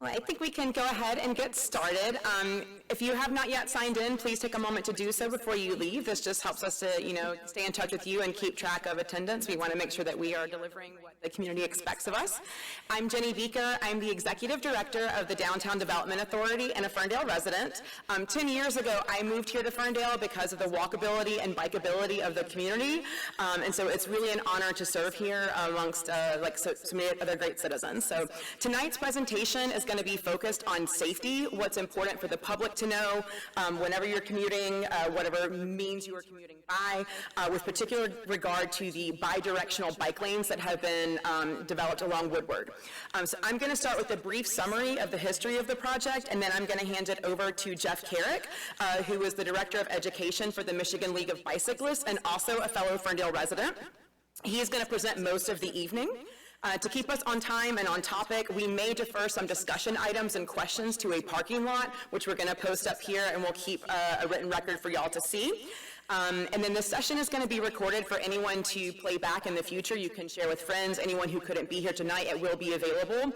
Well, I think we can go ahead and get started. If you have not yet signed in, please take a moment to do so before you leave. This just helps us to, stay in touch with you and keep track of attendance. We want to make sure that we are delivering what the community expects of us. I'm Jenny Beaker. I'm the Executive Director of the Downtown Development Authority and a Ferndale resident. 10 years ago, I moved here to Ferndale because of the walkability and bikeability of the community, and so it's really an honor to serve here amongst so many other great citizens. So tonight's presentation is going to be focused on safety, what's important for the public to know whenever you're commuting, whatever means you are commuting by, with particular regard to the bi-directional bike lanes that have been developed along Woodward. So I'm going to start with a brief summary of the history of the project, and then I'm going to hand it over to Jeff Carrick, who is the Director of Education for the Michigan League of Bicyclists and also a fellow Ferndale resident. He is going to present most of the evening. To keep us on time and on topic, we may defer some discussion items and questions to a parking lot, which we're going to post up here, and we'll keep a written record for y'all to see. And then this session is going to be recorded for anyone to play back in the future. You can share with friends. Anyone who couldn't be here tonight, it will be available.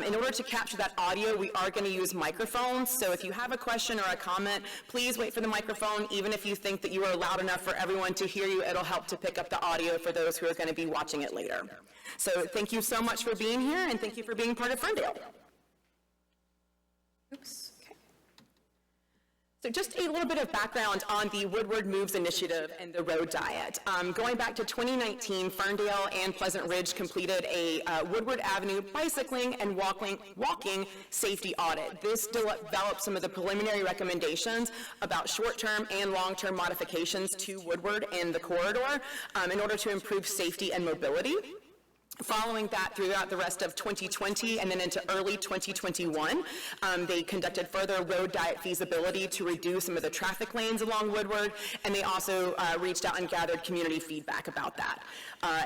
In order to capture that audio, we are going to use microphones. So if you have a question or a comment, please wait for the microphone. Even if you think that you are loud enough for everyone to hear you, it'll help to pick up the audio for those who are going to be watching it later. So thank you so much for being here, and thank you for being part of Ferndale. Oops. Okay. So just a little bit of background on the Woodward Moves initiative and the road diet. Going back to 2019, Ferndale and Pleasant Ridge completed a Woodward Avenue bicycling and walking safety audit. This developed some of the preliminary recommendations about short-term and long-term modifications to Woodward and the corridor in order to improve safety and mobility. Following that, throughout the rest of 2020 and then into early 2021, they conducted further road diet feasibility to reduce some of the traffic lanes along Woodward, and they also reached out and gathered community feedback about that.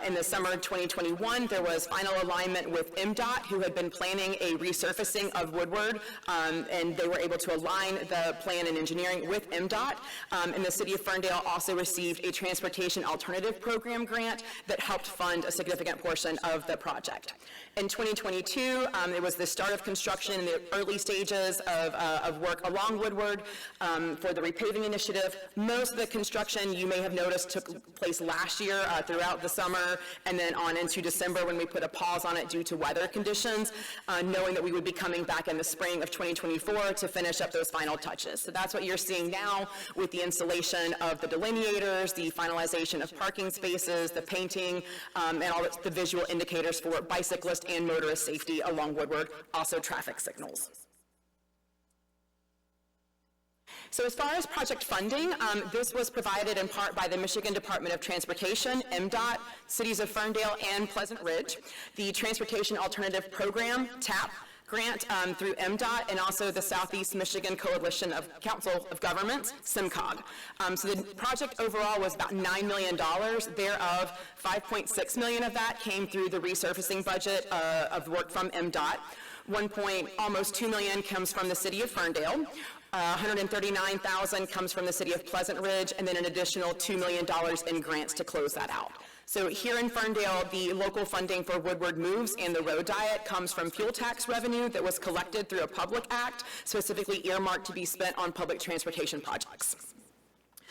In the summer of 2021, there was final alignment with MDOT, who had been planning a resurfacing of Woodward, and they were able to align the plan and engineering with MDOT. And the City of Ferndale also received a Transportation Alternative Program grant that helped fund a significant portion of the project. In 2022, it was the start of construction in the early stages of work along Woodward for the repaving initiative. Most of the construction, you may have noticed, took place last year throughout the summer and then on into December when we put a pause on it due to weather conditions, knowing that we would be coming back in the spring of 2024 to finish up those final touches. So that's what you're seeing now with the installation of the delineators, the finalization of parking spaces, the painting, and all the visual indicators for bicyclist and motorist safety along Woodward, also traffic signals. So as far as project funding, this was provided in part by the Michigan Department of Transportation, MDOT, Cities of Ferndale, and Pleasant Ridge. The Transportation Alternative Program, TAP, grant through MDOT, and also the Southeast Michigan Coalition of Council of Governments, SIMCOG. So the project overall was about $9 million, thereof $5.6 million of that came through the resurfacing budget of work from MDOT. Almost $2 million comes from the City of Ferndale. $139,000 comes from the City of Pleasant Ridge, and then an additional $2 million in grants to close that out. So here in Ferndale, the local funding for Woodward Moves and the road diet comes from fuel tax revenue that was collected through a public act, specifically earmarked to be spent on public transportation projects.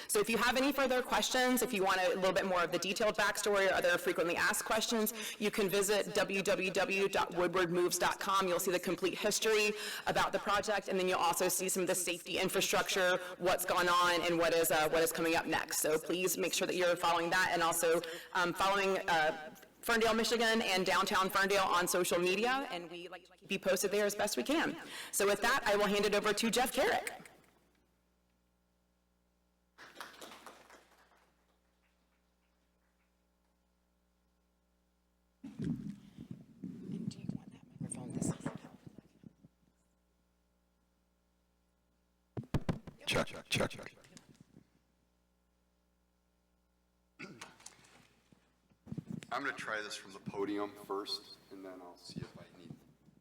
So if you have any further questions, if you want a little bit more of the detailed backstory or other frequently asked questions, you can visit www.woodwardmoves.com. You'll see the complete history about the project, and then you'll also see some of the safety infrastructure, what's gone on, and what is coming up next. So please make sure that you're following that, and also following Ferndale, Michigan, and downtown Ferndale on social media, and we like to keep you posted there as best we can. So with that, I will hand it over to Jeff Carrick. Check. I'm going to try this from the podium first, and then I'll see if I need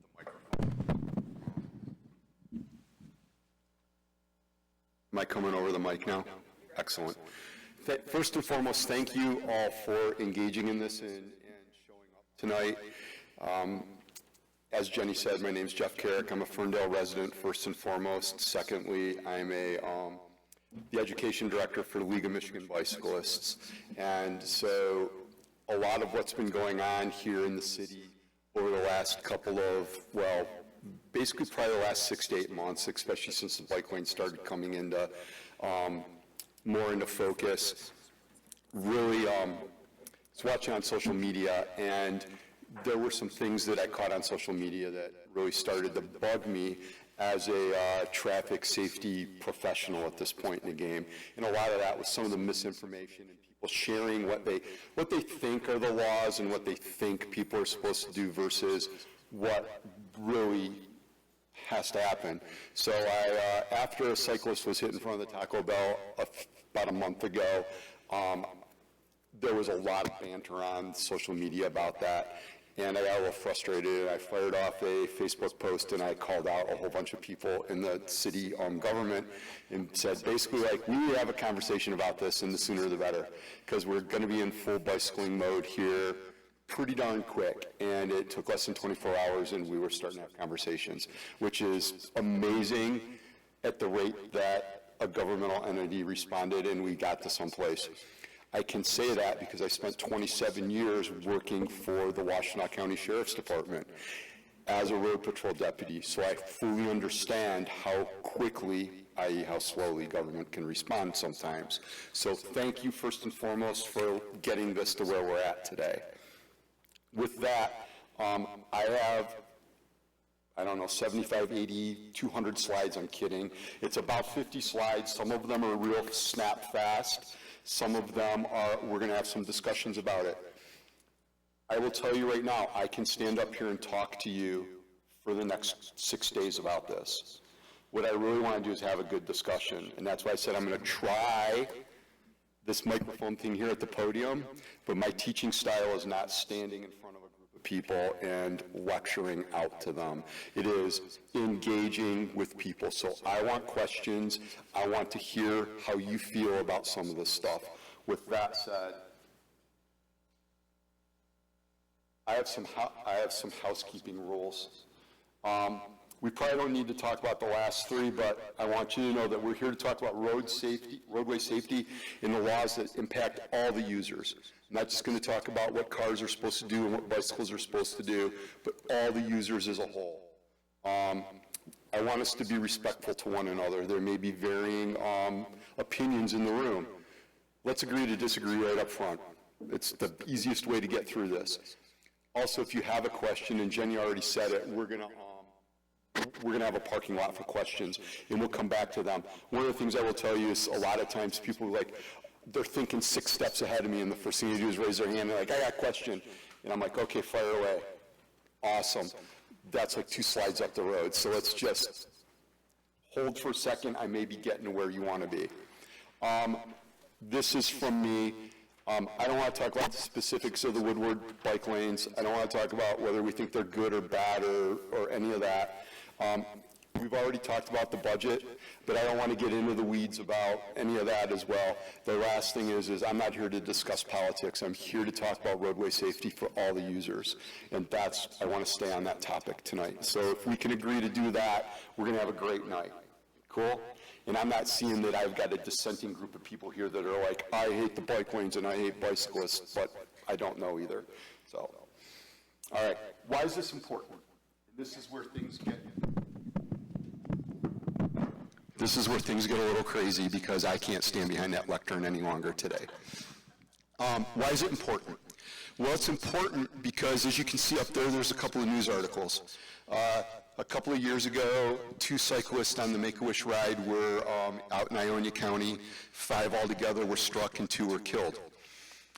the microphone. Am I coming over the mic now? Excellent. First and foremost, thank you all for engaging in this and showing up tonight. As Jenny said, my name's Jeff Carrick. I'm a Ferndale resident, first and foremost. Secondly, I'm the education director for the League of Michigan Bicyclists. And so a lot of what's been going on here in the city over the last couple of, well, basically probably the last 6 to 8 months, especially since the bike lane started coming into, more into focus, really, was watching on social media, and there were some things that I caught on social media that really started to bug me as a traffic safety professional at this point in the game. And a lot of that was some of the misinformation and people sharing what they think are the laws and what they think people are supposed to do versus what really has to happen. So after a cyclist was hit in front of the Taco Bell about a month ago, there was a lot of banter on social media about that. And I got a little frustrated. I fired off a Facebook post and I called out a whole bunch of people in the city government and said basically like, we need to have a conversation about this, and the sooner the better, because we're going to be in full bicycling mode here pretty darn quick. And it took less than 24 hours and we were starting to have conversations, which is amazing at the rate that a governmental entity responded and we got to someplace. I can say that because I spent 27 years working for the Washtenaw County Sheriff's Department as a road patrol deputy, so I fully understand how quickly, i.e. how slowly, government can respond sometimes. So thank you first and foremost for getting this to where we're at today. With that, I have, I don't know, 75, 80, 200 slides, I'm kidding. It's about 50 slides. Some of them are real snap fast. Some of them are, we're going to have some discussions about it. I will tell you right now, I can stand up here and talk to you for the next 6 days about this. What I really want to do is have a good discussion, and that's why I said I'm going to try this microphone thing here at the podium, but my teaching style is not standing in front of a group of people and lecturing out to them. It is engaging with people. So I want questions. I want to hear how you feel about some of this stuff. With that said, I have some housekeeping rules. We probably don't need to talk about the last three, but I want you to know that we're here to talk about roadway safety and the laws that impact all the users. I'm not just going to talk about what cars are supposed to do and what bicycles are supposed to do, but all the users as a whole. I want us to be respectful to one another. There may be varying opinions in the room. Let's agree to disagree right up front. It's the easiest way to get through this. Also, if you have a question, and Jenny already said it, we're going to have a parking lot for questions, and we'll come back to them. One of the things I will tell you is a lot of times people are like, they're thinking 6 steps ahead of me, and the first thing they do is raise their hand, and they're like, I got a question. And I'm like, okay, fire away. Awesome. That's like 2 slides up the road. So let's just hold for a second. I may be getting to where you want to be. This is from me. I don't want to talk about the specifics of the Woodward bike lanes. I don't want to talk about whether we think they're good or bad or any of that. We've already talked about the budget, but I don't want to get into the weeds about any of that as well. The last thing is I'm not here to discuss politics. I'm here to talk about roadway safety for all the users, and I want to stay on that topic tonight. So if we can agree to do that, we're going to have a great night. Cool? And I'm not seeing that I've got a dissenting group of people here that are like, I hate the bike lanes and I hate bicyclists, but I don't know either. So, all right. Why is this important? This is where things get a little crazy because I can't stand behind that lectern any longer today. Why is it important? Well, it's important because, as you can see up there, there's a couple of news articles. A couple of years ago, 2 cyclists on the Make-A-Wish ride were out in Ionia County. 5 altogether were struck and 2 were killed.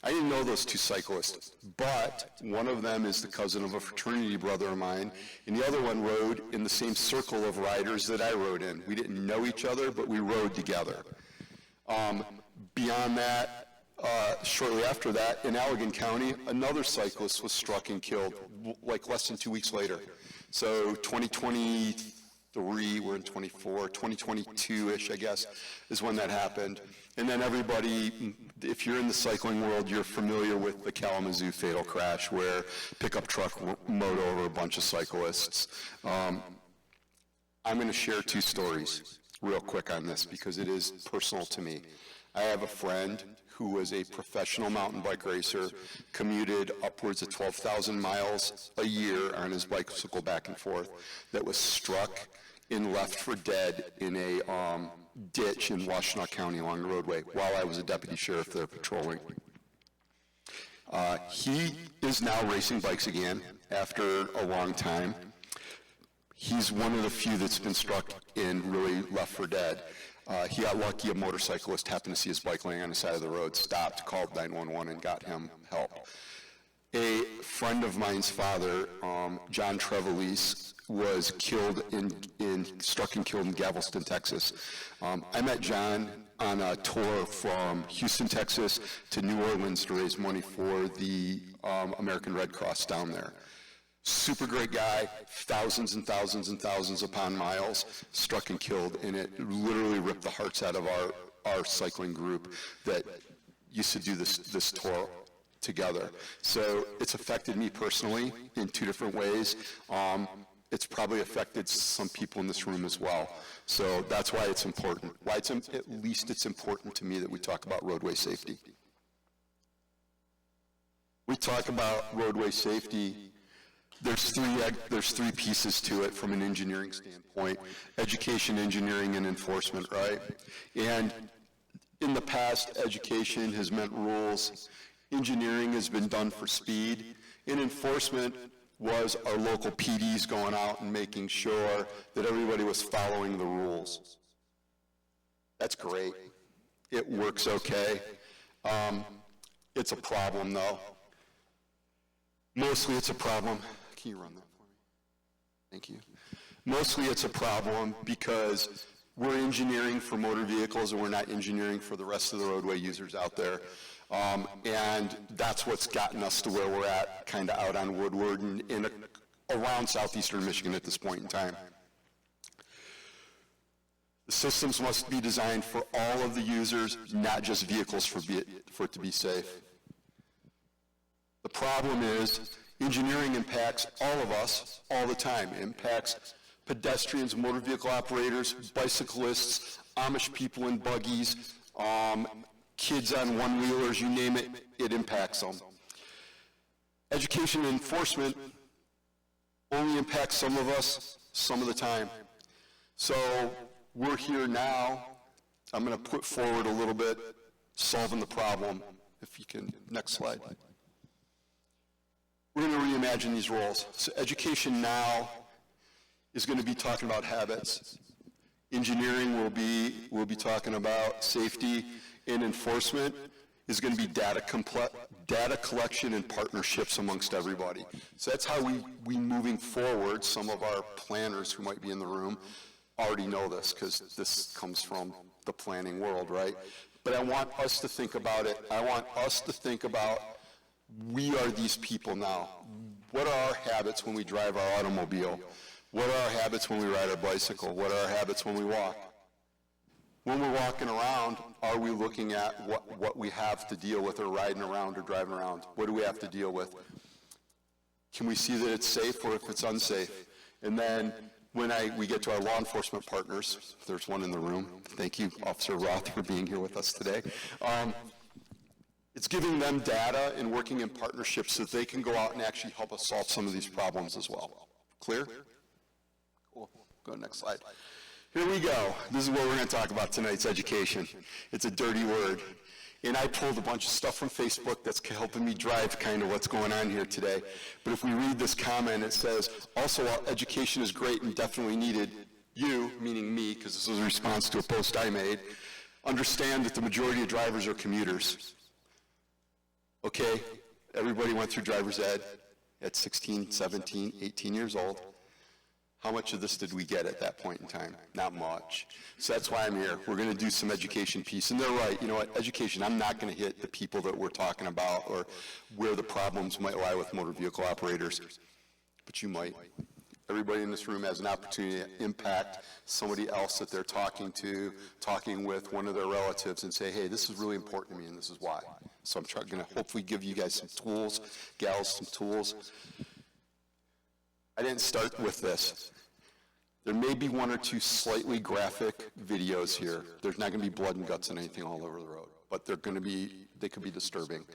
I didn't know those 2 cyclists, but one of them is the cousin of a fraternity brother of mine, and the other one rode in the same circle of riders that I rode in. We didn't know each other, but we rode together. Beyond that, shortly after that, in Allegan County, another cyclist was struck and killed, like less than 2 weeks later. So 2023, 2023, we're in 24, 2022-ish, I guess, is when that happened. And then everybody, if you're in the cycling world, you're familiar with the Kalamazoo fatal crash where pickup truck mowed over a bunch of cyclists. I'm going to share two stories real quick on this because it is personal to me. I have a friend who was a professional mountain bike racer, commuted upwards of 12,000 miles a year on his bicycle back and forth, that was struck and left for dead in a ditch in Washtenaw County along the roadway while I was a deputy sheriff there patrolling. He is now racing bikes again after a long time. He's one of the few that's been struck and really left for dead. He got lucky. A motorcyclist happened to see his bike laying on the side of the road, stopped, called 911, and got him help. A friend of mine's father, John Trevelise, was killed struck and killed in Galveston, Texas. I met John on a tour from Houston, Texas to New Orleans to raise money for the American Red Cross down there. Super great guy, thousands and thousands and thousands upon miles, struck and killed, and it literally ripped the hearts out of our cycling group that used to do this tour together. So it's affected me personally in two different ways. It's probably affected some people in this room as well. So that's why it's important. At least it's important to me that we talk about roadway safety. We talk about roadway safety. There's three pieces to it from an engineering standpoint: education, engineering, and enforcement, right? And in the past, education has meant rules. Engineering has been done for speed. And enforcement was our local PDs going out and making sure that everybody was following the rules. That's great. It works okay. It's a problem, though. Mostly it's a problem. Can you run that for me? Thank you. Mostly it's a problem because we're engineering for motor vehicles and we're not engineering for the rest of the roadway users out there. And that's what's gotten us to where we're at, kind of out on Woodward and around southeastern Michigan at this point in time. The systems must be designed for all of the users, not just vehicles for it to be safe. The problem is engineering impacts all of us all the time. It impacts pedestrians, motor vehicle operators, bicyclists, Amish people in buggies, kids on one-wheelers, you name it, it impacts them. Education and enforcement only impacts some of us some of the time. So we're here now. I'm going to put forward a little bit solving the problem. If you can, next slide. We're going to reimagine these roles. So education now is going to be talking about habits. Engineering will be talking about safety, and enforcement is going to be data collection and partnerships amongst everybody. So that's how we moving forward. Some of our planners who might be in the room already know this because this comes from the planning world, right? But I want us to think about it. I want us to think about we are these people now. What are our habits when we drive our automobile? What are our habits when we ride our bicycle? What are our habits when we walk? When we're walking around, are we looking at what we have to deal with or riding around or driving around? What do we have to deal with? Can we see that it's safe or if it's unsafe? And then when we get to our law enforcement partners, there's one in the room. Thank you, Officer Roth, for being here with us today. It's giving them data and working in partnerships so that they can go out and actually help us solve some of these problems as well. Clear? Cool. Go to the next slide. Here we go. This is what we're going to talk about tonight. It's education. It's a dirty word. And I pulled a bunch of stuff from Facebook that's helping me drive kind of what's going on here today. But if we read this comment, it says, also, while education is great and definitely needed, you, meaning me, because this was a response to a post I made, understand that the majority of drivers are commuters. Okay, everybody went through driver's ed at 16, 17, 18 years old. How much of this did we get at that point in time? Not much. So that's why I'm here. We're going to do some education piece. And they're right. You know what? Education, I'm not going to hit the people that we're talking about or where the problems might lie with motor vehicle operators. But you might. Everybody in this room has an opportunity to impact somebody else that they're talking to, talking with, one of their relatives, and say, hey, this is really important to me, and this is why. So I'm going to hopefully give you guys some tools, gals some tools. I didn't start with this. There may be one or two slightly graphic videos here. There's not going to be blood and guts and anything all over the road, but they could be disturbing.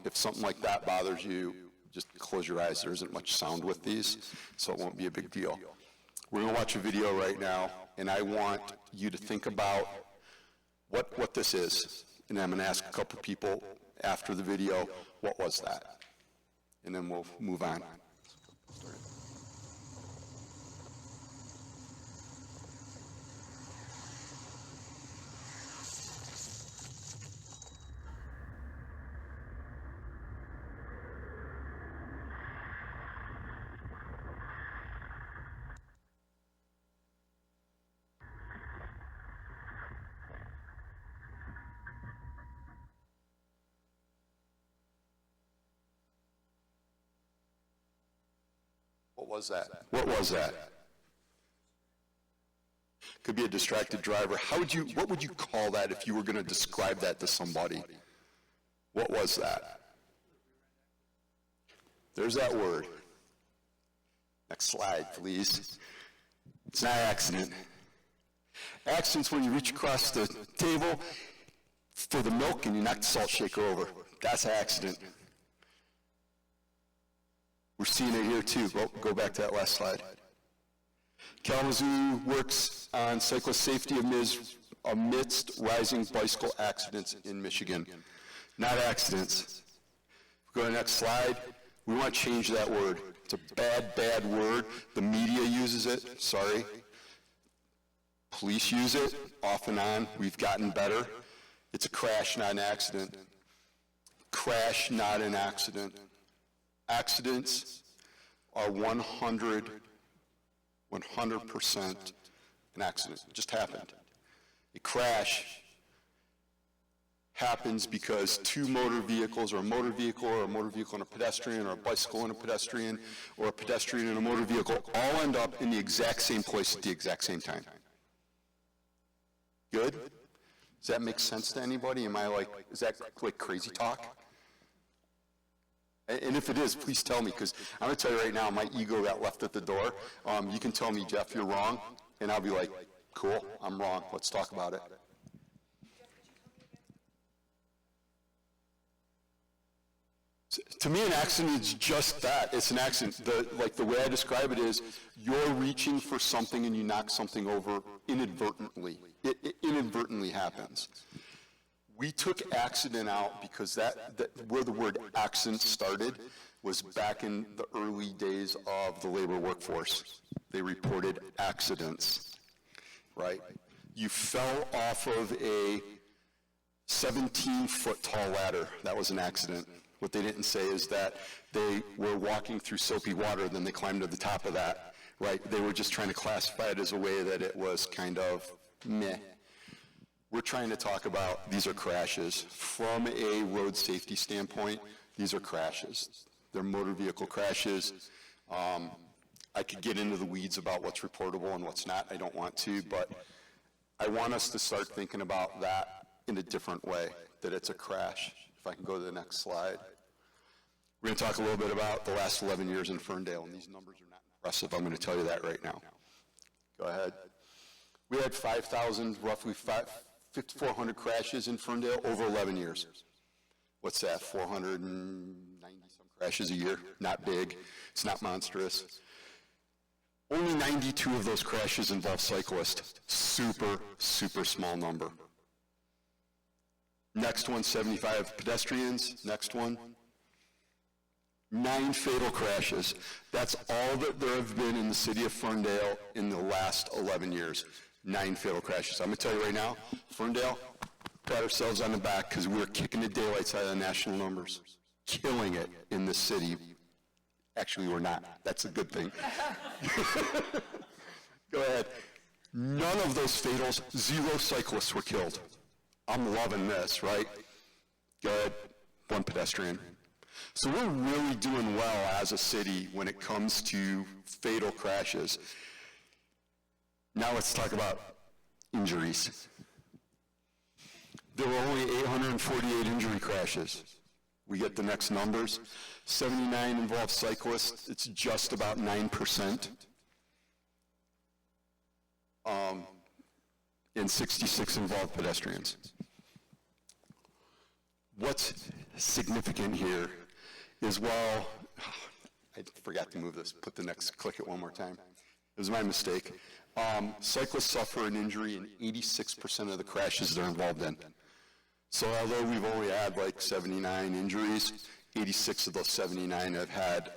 If something like that bothers you, just close your eyes. There isn't much sound with these, so it won't be a big deal. We're going to watch a video right now, and I want you to think about what this is. And I'm going to ask a couple people after the video, what was that? And then we'll move on. What was that? What was that? Could be a distracted driver. What would you call that if you were going to describe that to somebody? What was that? There's that word. Next slide, please. It's not accident. Accident's when you reach across the table for the milk and you knock the salt shaker over. That's an accident. We're seeing it here too. Go back to that last slide. Kalamazoo works on cyclist safety amidst rising bicycle accidents in Michigan. Not accidents. Go to the next slide. We want to change that word. It's a bad word. The media uses it. Sorry. Police use it off and on. We've gotten better. It's a crash, not an accident. Crash, not an accident. Accidents are 100% an accident. It just happened. A crash happens because two motor vehicles, or a motor vehicle and a pedestrian, or a bicycle and a pedestrian, or a pedestrian and a motor vehicle all end up in the exact same place at the exact same time. Good? Does that make sense to anybody? Is that like crazy talk? And if it is, please tell me, because I'm going to tell you right now, my ego got left at the door. You can tell me, Jeff, you're wrong, and I'll be like, cool, I'm wrong. Let's talk about it. To me, an accident is just that. It's an accident. The way I describe it is, you're reaching for something and you knock something over inadvertently. It inadvertently happens. We took accident out because where the word accident started was back in the early days of the labor workforce. They reported accidents, right? You fell off of a 17-foot tall ladder. That was an accident. What they didn't say is that they were walking through soapy water, then they climbed to the top of that, right? They were just trying to classify it as a way that it was kind of meh. We're trying to talk about these are crashes. From a road safety standpoint, these are crashes. They're motor vehicle crashes. I could get into the weeds about what's reportable and what's not. I don't want to, but I want us to start thinking about that in a different way, that it's a crash. If I can go to the next slide. We're going to talk a little bit about the last 11 years in Ferndale, and these numbers are not impressive. I'm going to tell you that right now. Go ahead. We had 5,000, roughly 5,400 crashes in Ferndale over 11 years. What's that, 490-some crashes a year? Not big. It's not monstrous. Only 92 of those crashes involve cyclists. Super, super small number. Next one, 75 pedestrians. Next one. 9 fatal crashes. That's all that there have been in the city of Ferndale in the last 11 years. 9 fatal crashes. I'm going to tell you right now, Ferndale, pat ourselves on the back because we're kicking the daylights out of the national numbers. Killing it in this city. Actually, we're not. That's a good thing. Go ahead. None of those fatals, 0 cyclists were killed. I'm loving this, right? Go ahead. 1 pedestrian. So we're really doing well as a city when it comes to fatal crashes. Now let's talk about injuries. There were only 848 injury crashes. We get the next numbers. 79 involved cyclists. It's just about 9%. And 66 involved pedestrians. What's significant here is, well, I forgot to move this. Put the next, click it one more time. It was my mistake. Cyclists suffer an injury in 86% of the crashes they're involved in. So although we've only had like 79 injuries, 86 of those 79 have had,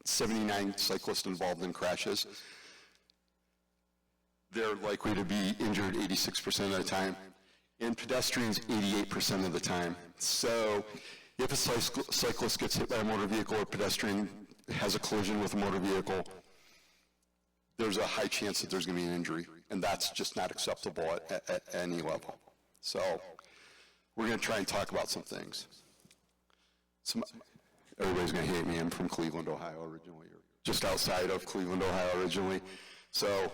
79 cyclists involved in crashes. They're likely to be injured 86% of the time, and pedestrians 88% of the time. So if a cyclist gets hit by a motor vehicle or pedestrian has a collision with a motor vehicle, there's a high chance that there's going to be an injury, and that's just not acceptable at any level. So we're going to try and talk about some things. Everybody's going to hate me. I'm from Cleveland, Ohio originally, or just outside of Cleveland, Ohio originally. So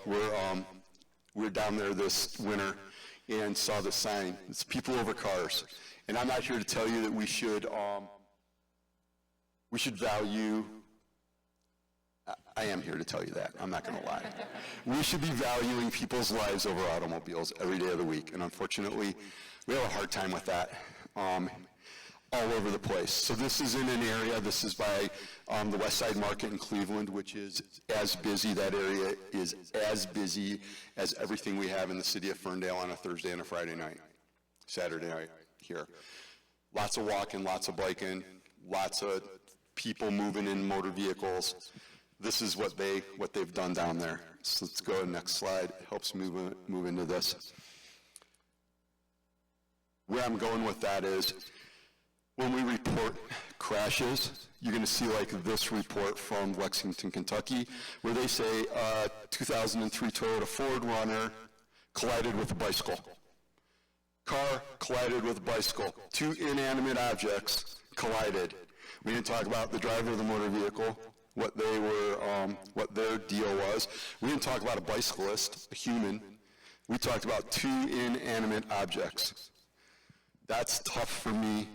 we're down there this winter and saw the sign. It's people over cars. And I'm not here to tell you that we should value, I am here to tell you that, I'm not going to lie. We should be valuing people's lives over automobiles every day of the week. And unfortunately, we have a hard time with that all over the place. So this is in an area, this is by the West Side Market in Cleveland, which is as busy, that area is as busy as everything we have in the city of Ferndale on a Thursday and a Friday night, Saturday night here. Lots of walking, lots of biking, lots of people moving in motor vehicles. This is what they've done down there. So let's go to the next slide. It helps move into this. Where I'm going with that is, when we report crashes, you're going to see like this report from Lexington, Kentucky, where they say 2003 Toyota Ford Runner collided with a bicycle. Car collided with a bicycle. Two inanimate objects collided. We didn't talk about the driver of the motor vehicle, what they were, what their deal was. We didn't talk about a bicyclist, a human. We talked about two inanimate objects. That's tough for me.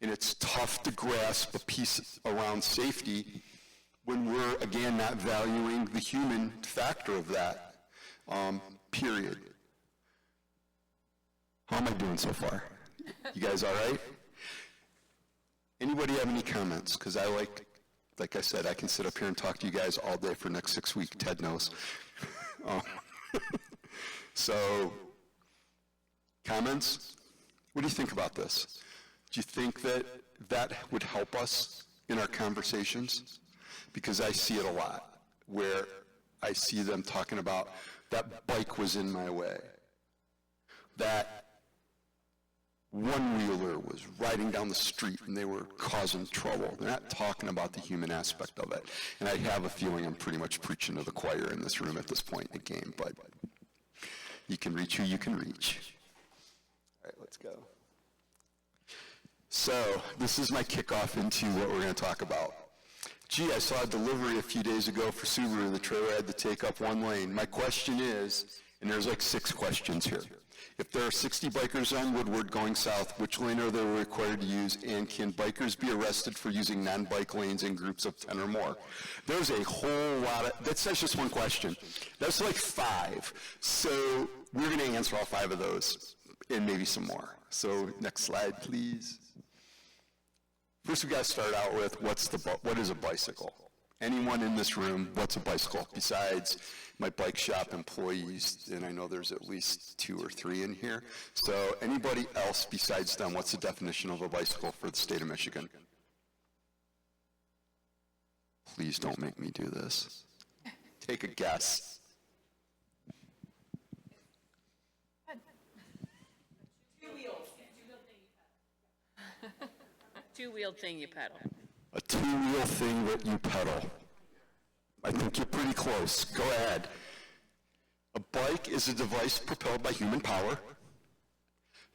And it's tough to grasp a piece around safety when we're, again, not valuing the human factor of that, period. How am I doing so far? You guys all right? Anybody have any comments? Because I like I said, I can sit up here and talk to you guys all day for the next 6 weeks. Ted knows. So, comments? What do you think about this? Do you think that that would help us in our conversations? Because I see it a lot, where I see them talking about that bike was in my way, that one-wheeler was riding down the street and they were causing trouble. They're not talking about the human aspect of it. And I have a feeling I'm pretty much preaching to the choir in this room at this point in the game, but you can reach who you can reach. All right, let's go. So this is my kickoff into what we're going to talk about. Gee, I saw a delivery a few days ago for Subaru. The trailer had to take up one lane. My question is, and there's like 6 questions here. If there are 60 bikers on Woodward going south, which lane are they required to use, and can bikers be arrested for using non-bike lanes in groups of 10 or more? There's a whole lot of, that's just one question. That's like 5. So we're going to answer all 5 of those, and maybe some more. So next slide, please. First, we got to start out with what is a bicycle? Anyone in this room, what's a bicycle? Besides my bike shop employees, and I know there's at least 2 or 3 in here. So anybody else besides them, what's the definition of a bicycle for the state of Michigan? Please don't make me do this. Take a guess. Two-wheeled thing you pedal. A two-wheel thing that you pedal. I think you're pretty close. Go ahead. A bike is a device propelled by human power,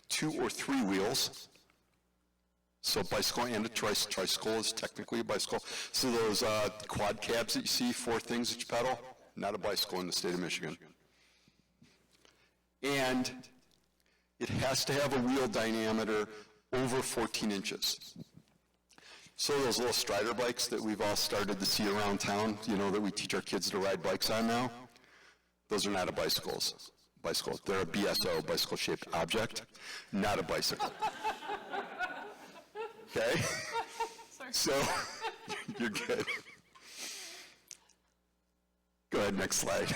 2 or 3 wheels, So bicycle and a tricycle is technically a bicycle. So those quad cabs that you see, 4 things that you pedal, not a bicycle in the state of Michigan. And it has to have a wheel diameter over 14 inches. So those little Strider bikes that we've all started to see around town, you know, that we teach our kids to ride bikes on now, those are not a bicycle. They're a BSO, bicycle-shaped object, not a bicycle. Okay? Sorry. So, you're good. Go ahead, next slide.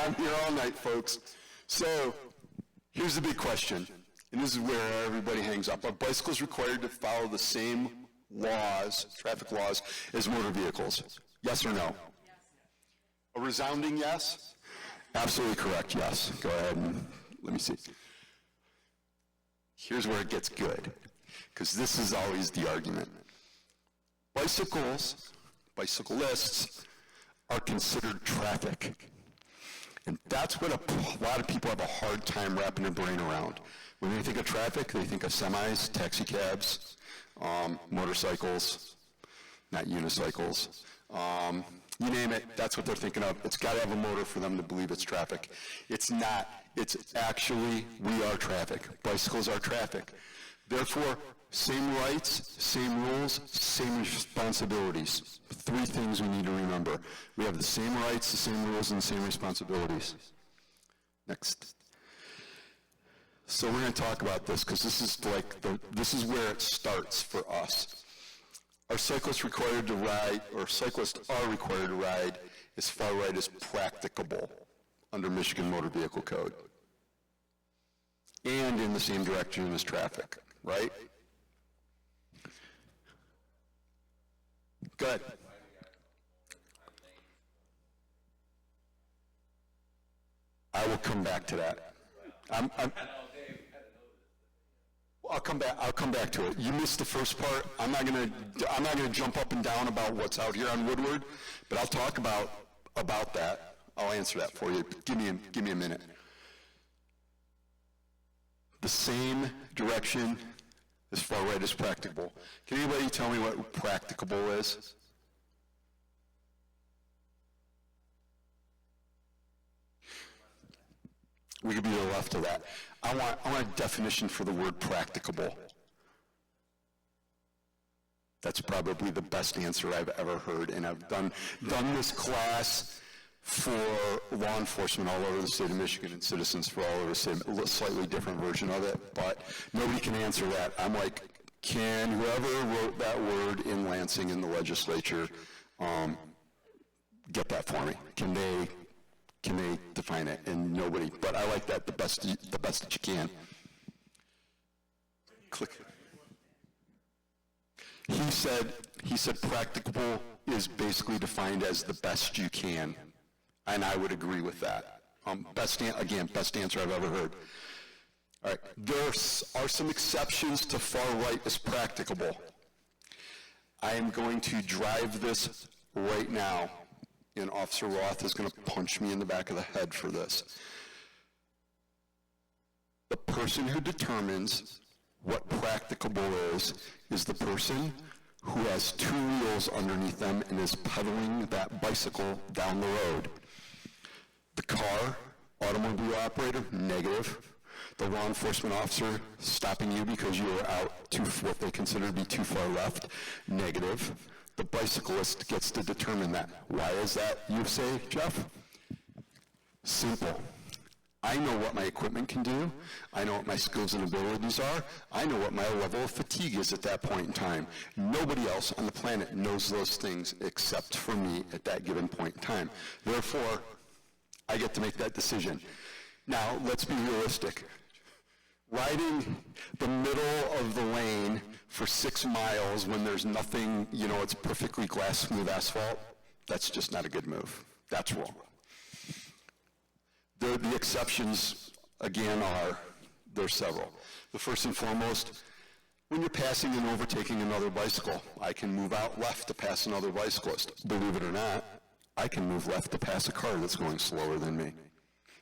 I'm here all night, folks. So, here's the big question, and this is where everybody hangs up. Are bicycles required to follow the same laws, traffic laws, as motor vehicles? Yes or no? Yes. A resounding yes? Absolutely correct, yes. Go ahead and let me see. Here's where it gets good, because this is always the argument. Bicyclists are considered traffic. And that's what a lot of people have a hard time wrapping their brain around. When they think of traffic, they think of semis, taxi cabs, motorcycles, not unicycles. You name it, that's what they're thinking of. It's got to have a motor for them to believe it's traffic. It's not. It's actually, we are traffic. Bicycles are traffic. Therefore, same rights, same rules, same responsibilities. 3 things we need to remember. We have the same rights, the same rules, and the same responsibilities. Next. So we're going to talk about this because this is this is where it starts for us. Are cyclists required to ride, or cyclists are required to ride as far right as practicable under Michigan Motor Vehicle Code, and in the same direction as traffic, right? Go ahead. I will come back to that. I'll come back to it. You missed the first part. I'm not gonna jump up and down about what's out here on Woodward, but I'll talk about that. I'll answer that for you. Give me a minute. The same direction as far right as practicable. Can anybody tell me what practicable is? We could be to the left of that. I want a definition for the word practicable. That's probably the best answer I've ever heard, and I've done this class for law enforcement all over the state of Michigan and citizens for all over the state, a slightly different version of it, but nobody can answer that. I'm like, can whoever wrote that word in Lansing in the legislature get that for me? Can they define it? And nobody, but I like that the best that you can. Click. He said practicable is basically defined as the best you can, and I would agree with that. Best answer I've ever heard. All right, there are some exceptions to far right as practicable. I am going to drive this right now, and Officer Roth is going to punch me in the back of the head for this. The person who determines what practicable is the person who has 2 wheels underneath them and is pedaling that bicycle down the road. The car, automobile operator, negative. The law enforcement officer stopping you because you are out to what they consider to be too far left, negative. The bicyclist gets to determine that. Why is that, you say, Jeff? Simple. I know what my equipment can do. I know what my skills and abilities are. I know what my level of fatigue is at that point in time. Nobody else on the planet knows those things except for me at that given point in time. Therefore, I get to make that decision. Now, let's be realistic. Riding the middle of the lane for 6 miles when there's nothing, it's perfectly glass smooth asphalt, that's just not a good move. That's wrong. The exceptions, again, there's several. The first and foremost, when you're passing and overtaking another bicycle, I can move out left to pass another bicyclist. Believe it or not, I can move left to pass a car that's going slower than me.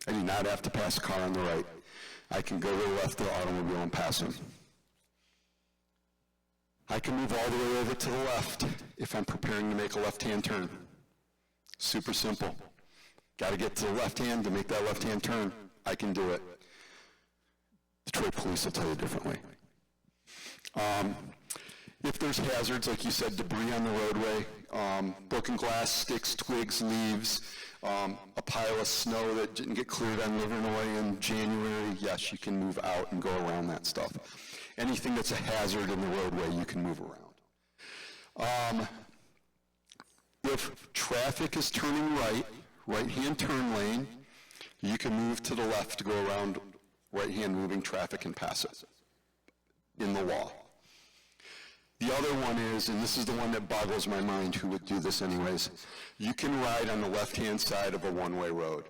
I do not have to pass a car on the right. I can go to the left of the automobile and pass him. I can move all the way over to the left if I'm preparing to make a left-hand turn. Super simple. Got to get to the left hand to make that left-hand turn. I can do it. Detroit police will tell you differently. If there's hazards, like you said, debris on the roadway, broken glass, sticks, twigs, leaves, a pile of snow that didn't get cleared on Livernois in January, yes, you can move out and go around that stuff. Anything that's a hazard in the roadway, you can move around. If traffic is turning right, right-hand turn lane, you can move to the left to go around right-hand moving traffic and pass it in the law. The other one is, and this is the one that boggles my mind, who would do this anyways, you can ride on the left-hand side of a one-way road.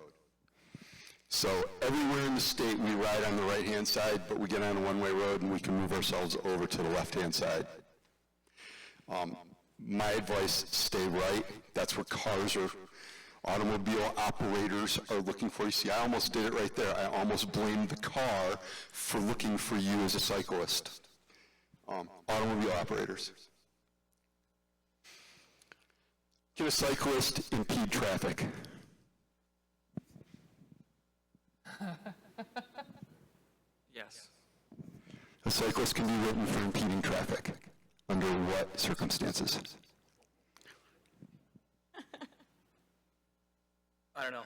So everywhere in the state, we ride on the right-hand side, but we get on a one-way road and we can move ourselves over to the left-hand side. My advice, stay right. That's where cars are, automobile operators are looking for you. See, I almost did it right there. I almost blamed the car for looking for you as a cyclist. Automobile operators. Can a cyclist impede traffic? Yes. A cyclist can be written for impeding traffic. Under what circumstances? I don't know.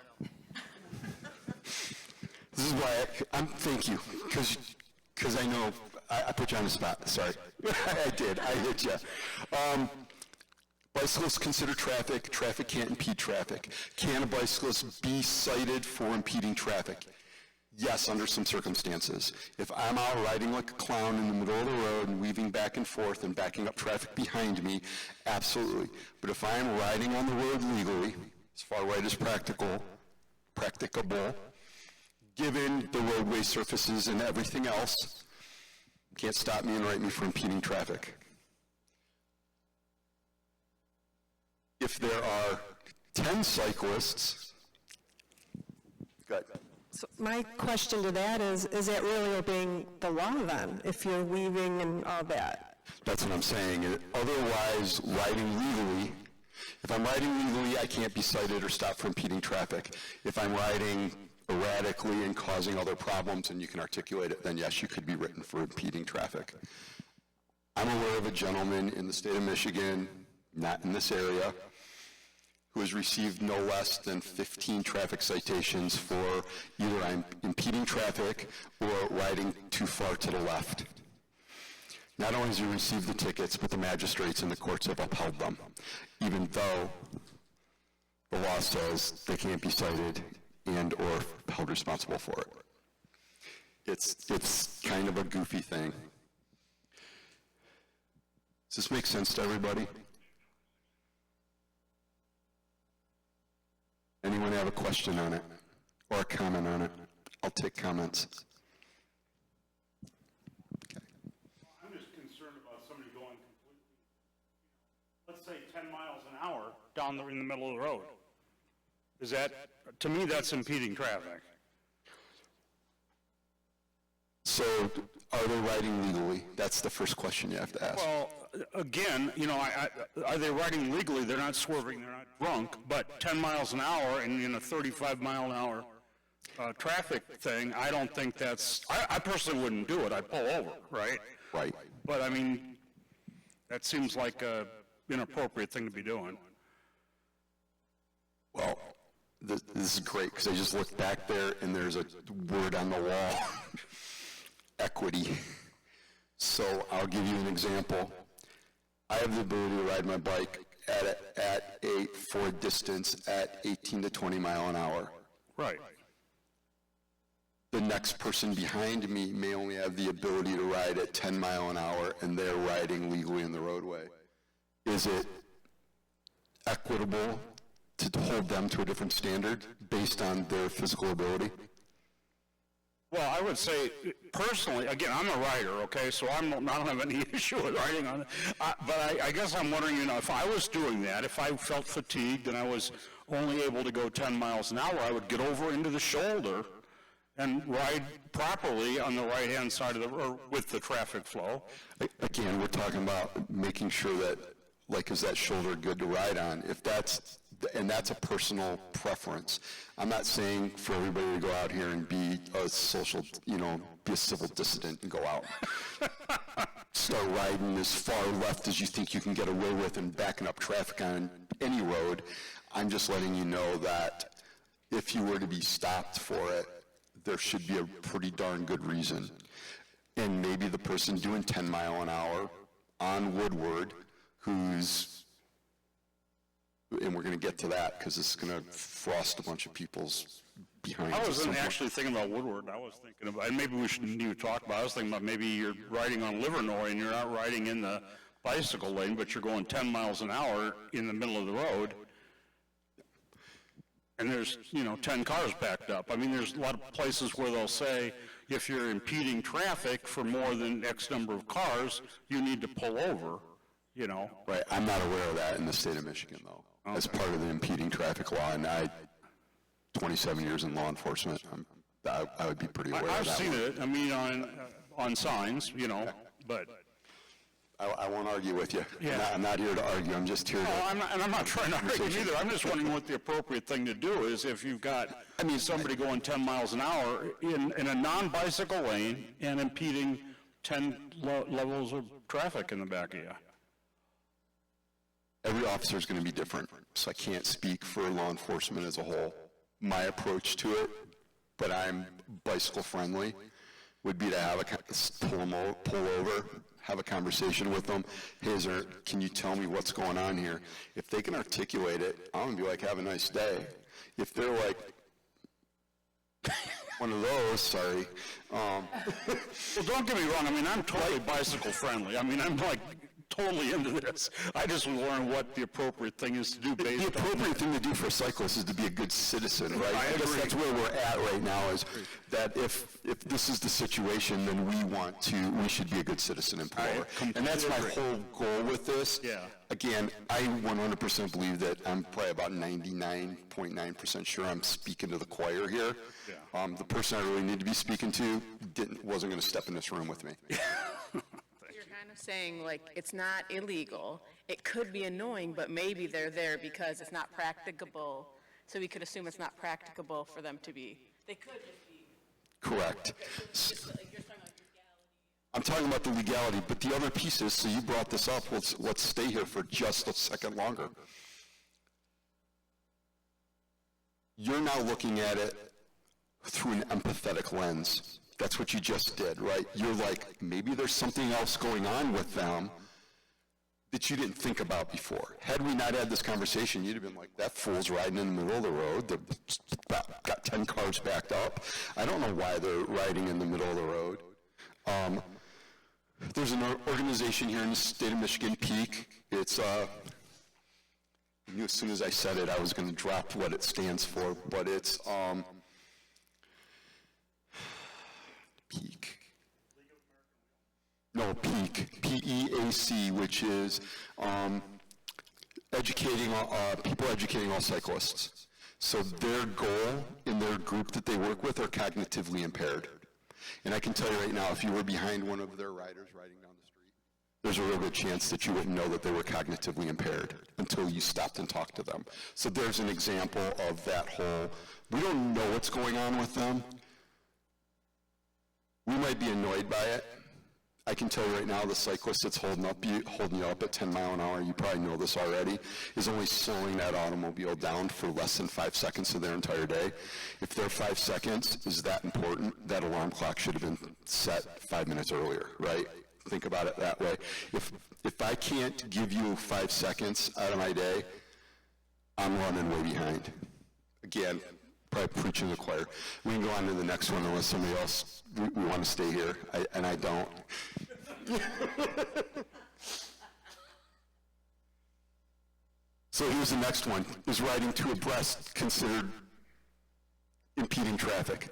This is why thank you, because I know I put you on the spot. Sorry, I did. I hit you. Bicyclists consider traffic. Traffic can't impede traffic. Can a bicyclist be cited for impeding traffic? Yes, under some circumstances. If I'm out riding like a clown in the middle of the road and weaving back and forth and backing up traffic behind me, absolutely. But if I'm riding on the road legally, as far right as practicable, given the roadway surfaces and everything else, can't stop me and write me for impeding traffic. If there are 10 cyclists, good. So my question to that is that really obeying the law then, if you're weaving and all that? That's what I'm saying. Otherwise, riding legally, if I'm riding legally, I can't be cited or stopped for impeding traffic. If I'm riding erratically and causing other problems and you can articulate it, then yes, you could be written for impeding traffic. I'm aware of a gentleman in the state of Michigan, not in this area, who has received no less than 15 traffic citations for either I'm impeding traffic or riding too far to the left. Not only has he received the tickets, but the magistrates and the courts have upheld them, even though the law says they can't be cited and or held responsible for it. It's kind of a goofy thing. Does this make sense to everybody? Anyone have a question on it or a comment on it? I'll take comments. Okay. I'm just concerned about somebody going completely, let's say 10 miles an hour down in the middle of the road. Is that, to me, that's impeding traffic. So, are they riding legally? That's the first question you have to ask. Well, again, are they riding legally? They're not swerving, they're not drunk, but 10 miles an hour and in a 35 mile an hour traffic thing, I don't think that's, I personally wouldn't do it. I'd pull over, right? Right. But I mean, that seems like a inappropriate thing to be doing. Well, this is great because I just looked back there and there's a word on the wall. Equity. So I'll give you an example. I have the ability to ride my bike for a distance at 18 to 20 mile an hour. Right. The next person behind me may only have the ability to ride at 10 mile an hour and they're riding legally in the roadway. Is it equitable to hold them to a different standard based on their physical ability? Well, I would say, personally, again, I'm a rider, okay, so I don't have any issue with riding on it. But I guess I'm wondering, if I was doing that, if I felt fatigued and I was only able to go 10 miles an hour, I would get over into the shoulder and ride properly on the right-hand side of the, or with the traffic flow. Again, we're talking about making sure that, like, is that shoulder good to ride on? If that's, and that's a personal preference. I'm not saying for everybody to go out here and be a social, you know, be a civil dissident and go out. Start riding as far left as you think you can get away with and backing up traffic on any road. I'm just letting you know that if you were to be stopped for it, there should be a pretty darn good reason. And maybe the person doing 10 mile an hour on Woodward, who's, and we're going to get to that because it's going to frost a bunch of people's behind. I wasn't actually thinking about Woodward. I was thinking about, and maybe we shouldn't even talk about it. I was thinking about maybe you're riding on Livernois and you're not riding in the bicycle lane, but you're going 10 miles an hour in the middle of the road. And there's, you know, 10 cars backed up. I mean, there's a lot of places where they'll say, if you're impeding traffic for more than X number of cars, you need to pull over, you know. Right, I'm not aware of that in the state of Michigan, though, as part of the impeding traffic law, and 27 years in law enforcement, I would be pretty aware of that. I've seen it, I mean, on signs, you know, but. I won't argue with you. Yeah. I'm not here to argue, I'm just here to. I'm not trying to argue either. I'm just wondering what the appropriate thing to do is if you've got, somebody going 10 miles an hour in a non-bicycle lane and impeding 10 levels of traffic in the back of you. Every officer is going to be different, so I can't speak for law enforcement as a whole. My approach to it, but I'm bicycle friendly, would be to have pull over, have a conversation with them. Hey, can you tell me what's going on here? If they can articulate it, I'm going to be like, have a nice day. If they're like, one of those, sorry. Well, don't get me wrong. I mean, I'm totally bicycle friendly. I mean, I'm like totally into this. I just was wondering what the appropriate thing is to do based on. The appropriate thing to do for cyclists is to be a good citizen, right? I guess that's where we're at right now, is that if this is the situation, then we should be a good citizen and pull over. And that's my whole goal with this. Yeah. Again, I 100% believe that I'm probably about 99.9% sure I'm speaking to the choir here. Yeah. The person I really need to be speaking to wasn't going to step in this room with me. You're kind of saying, like, it's not illegal. It could be annoying, but maybe they're there because it's not practicable. So we could assume it's not practicable for them to be. They could just be. Correct. You're talking about legality. I'm talking about the legality, but the other piece is, so you brought this up, let's stay here for just a second longer. You're now looking at it through an empathetic lens. That's what you just did, right? You're like, maybe there's something else going on with them that you didn't think about before. Had we not had this conversation, you'd have been like, that fool's riding in the middle of the road. They've got 10 cars backed up. I don't know why they're riding in the middle of the road. There's an organization here in the state of Michigan, Peak. It's, I knew as soon as I said it, I was going to drop what it stands for, but it's, Peak. No, Peak, P-E-A-C, which is people educating all cyclists. So their goal in their group that they work with are cognitively impaired. And I can tell you right now, if you were behind one of their riders riding down the street, there's a real good chance that you wouldn't know that they were cognitively impaired until you stopped and talked to them. So there's an example of that whole, we don't know what's going on with them. We might be annoyed by it. I can tell you right now, the cyclist that's holding you up at 10 mile an hour, you probably know this already, is only slowing that automobile down for less than 5 seconds of their entire day. If their 5 seconds is that important, that alarm clock should have been set 5 minutes earlier, right? Think about it that way. If I can't give you 5 seconds out of my day, I'm running way behind. Again, probably preaching to the choir. We can go on to the next one unless somebody else, we want to stay here, and I don't. So here's the next one. Is riding two abreast considered impeding traffic?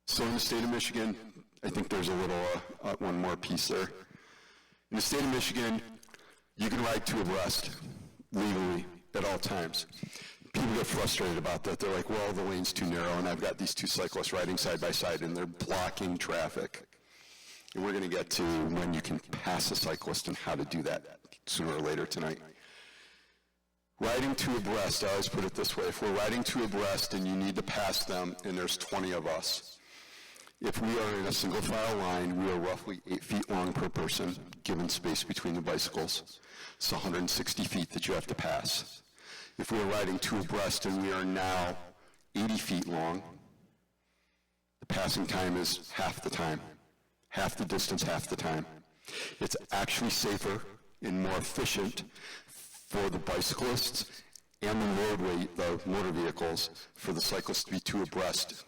So in the state of Michigan, I think there's a little, one more piece there. In the state of Michigan, you can ride two abreast legally at all times. people get frustrated about that. They're like, well, the lane's too narrow, and I've got these two cyclists riding side by side, and they're blocking traffic. And we're going to get to when you can pass a cyclist and how to do that sooner or later tonight. Riding two abreast, I always put it this way. If we're riding two abreast and you need to pass them, and there's 20 of us, if we are in a single file line, we are roughly 8 feet long per person, given space between the bicycles. It's 160 feet that you have to pass. If we're riding two abreast and we are now 80 feet long, the passing time is half the time. Half the distance, half the time. It's actually safer and more efficient for the bicyclists and the motor vehicles for the cyclists to be two abreast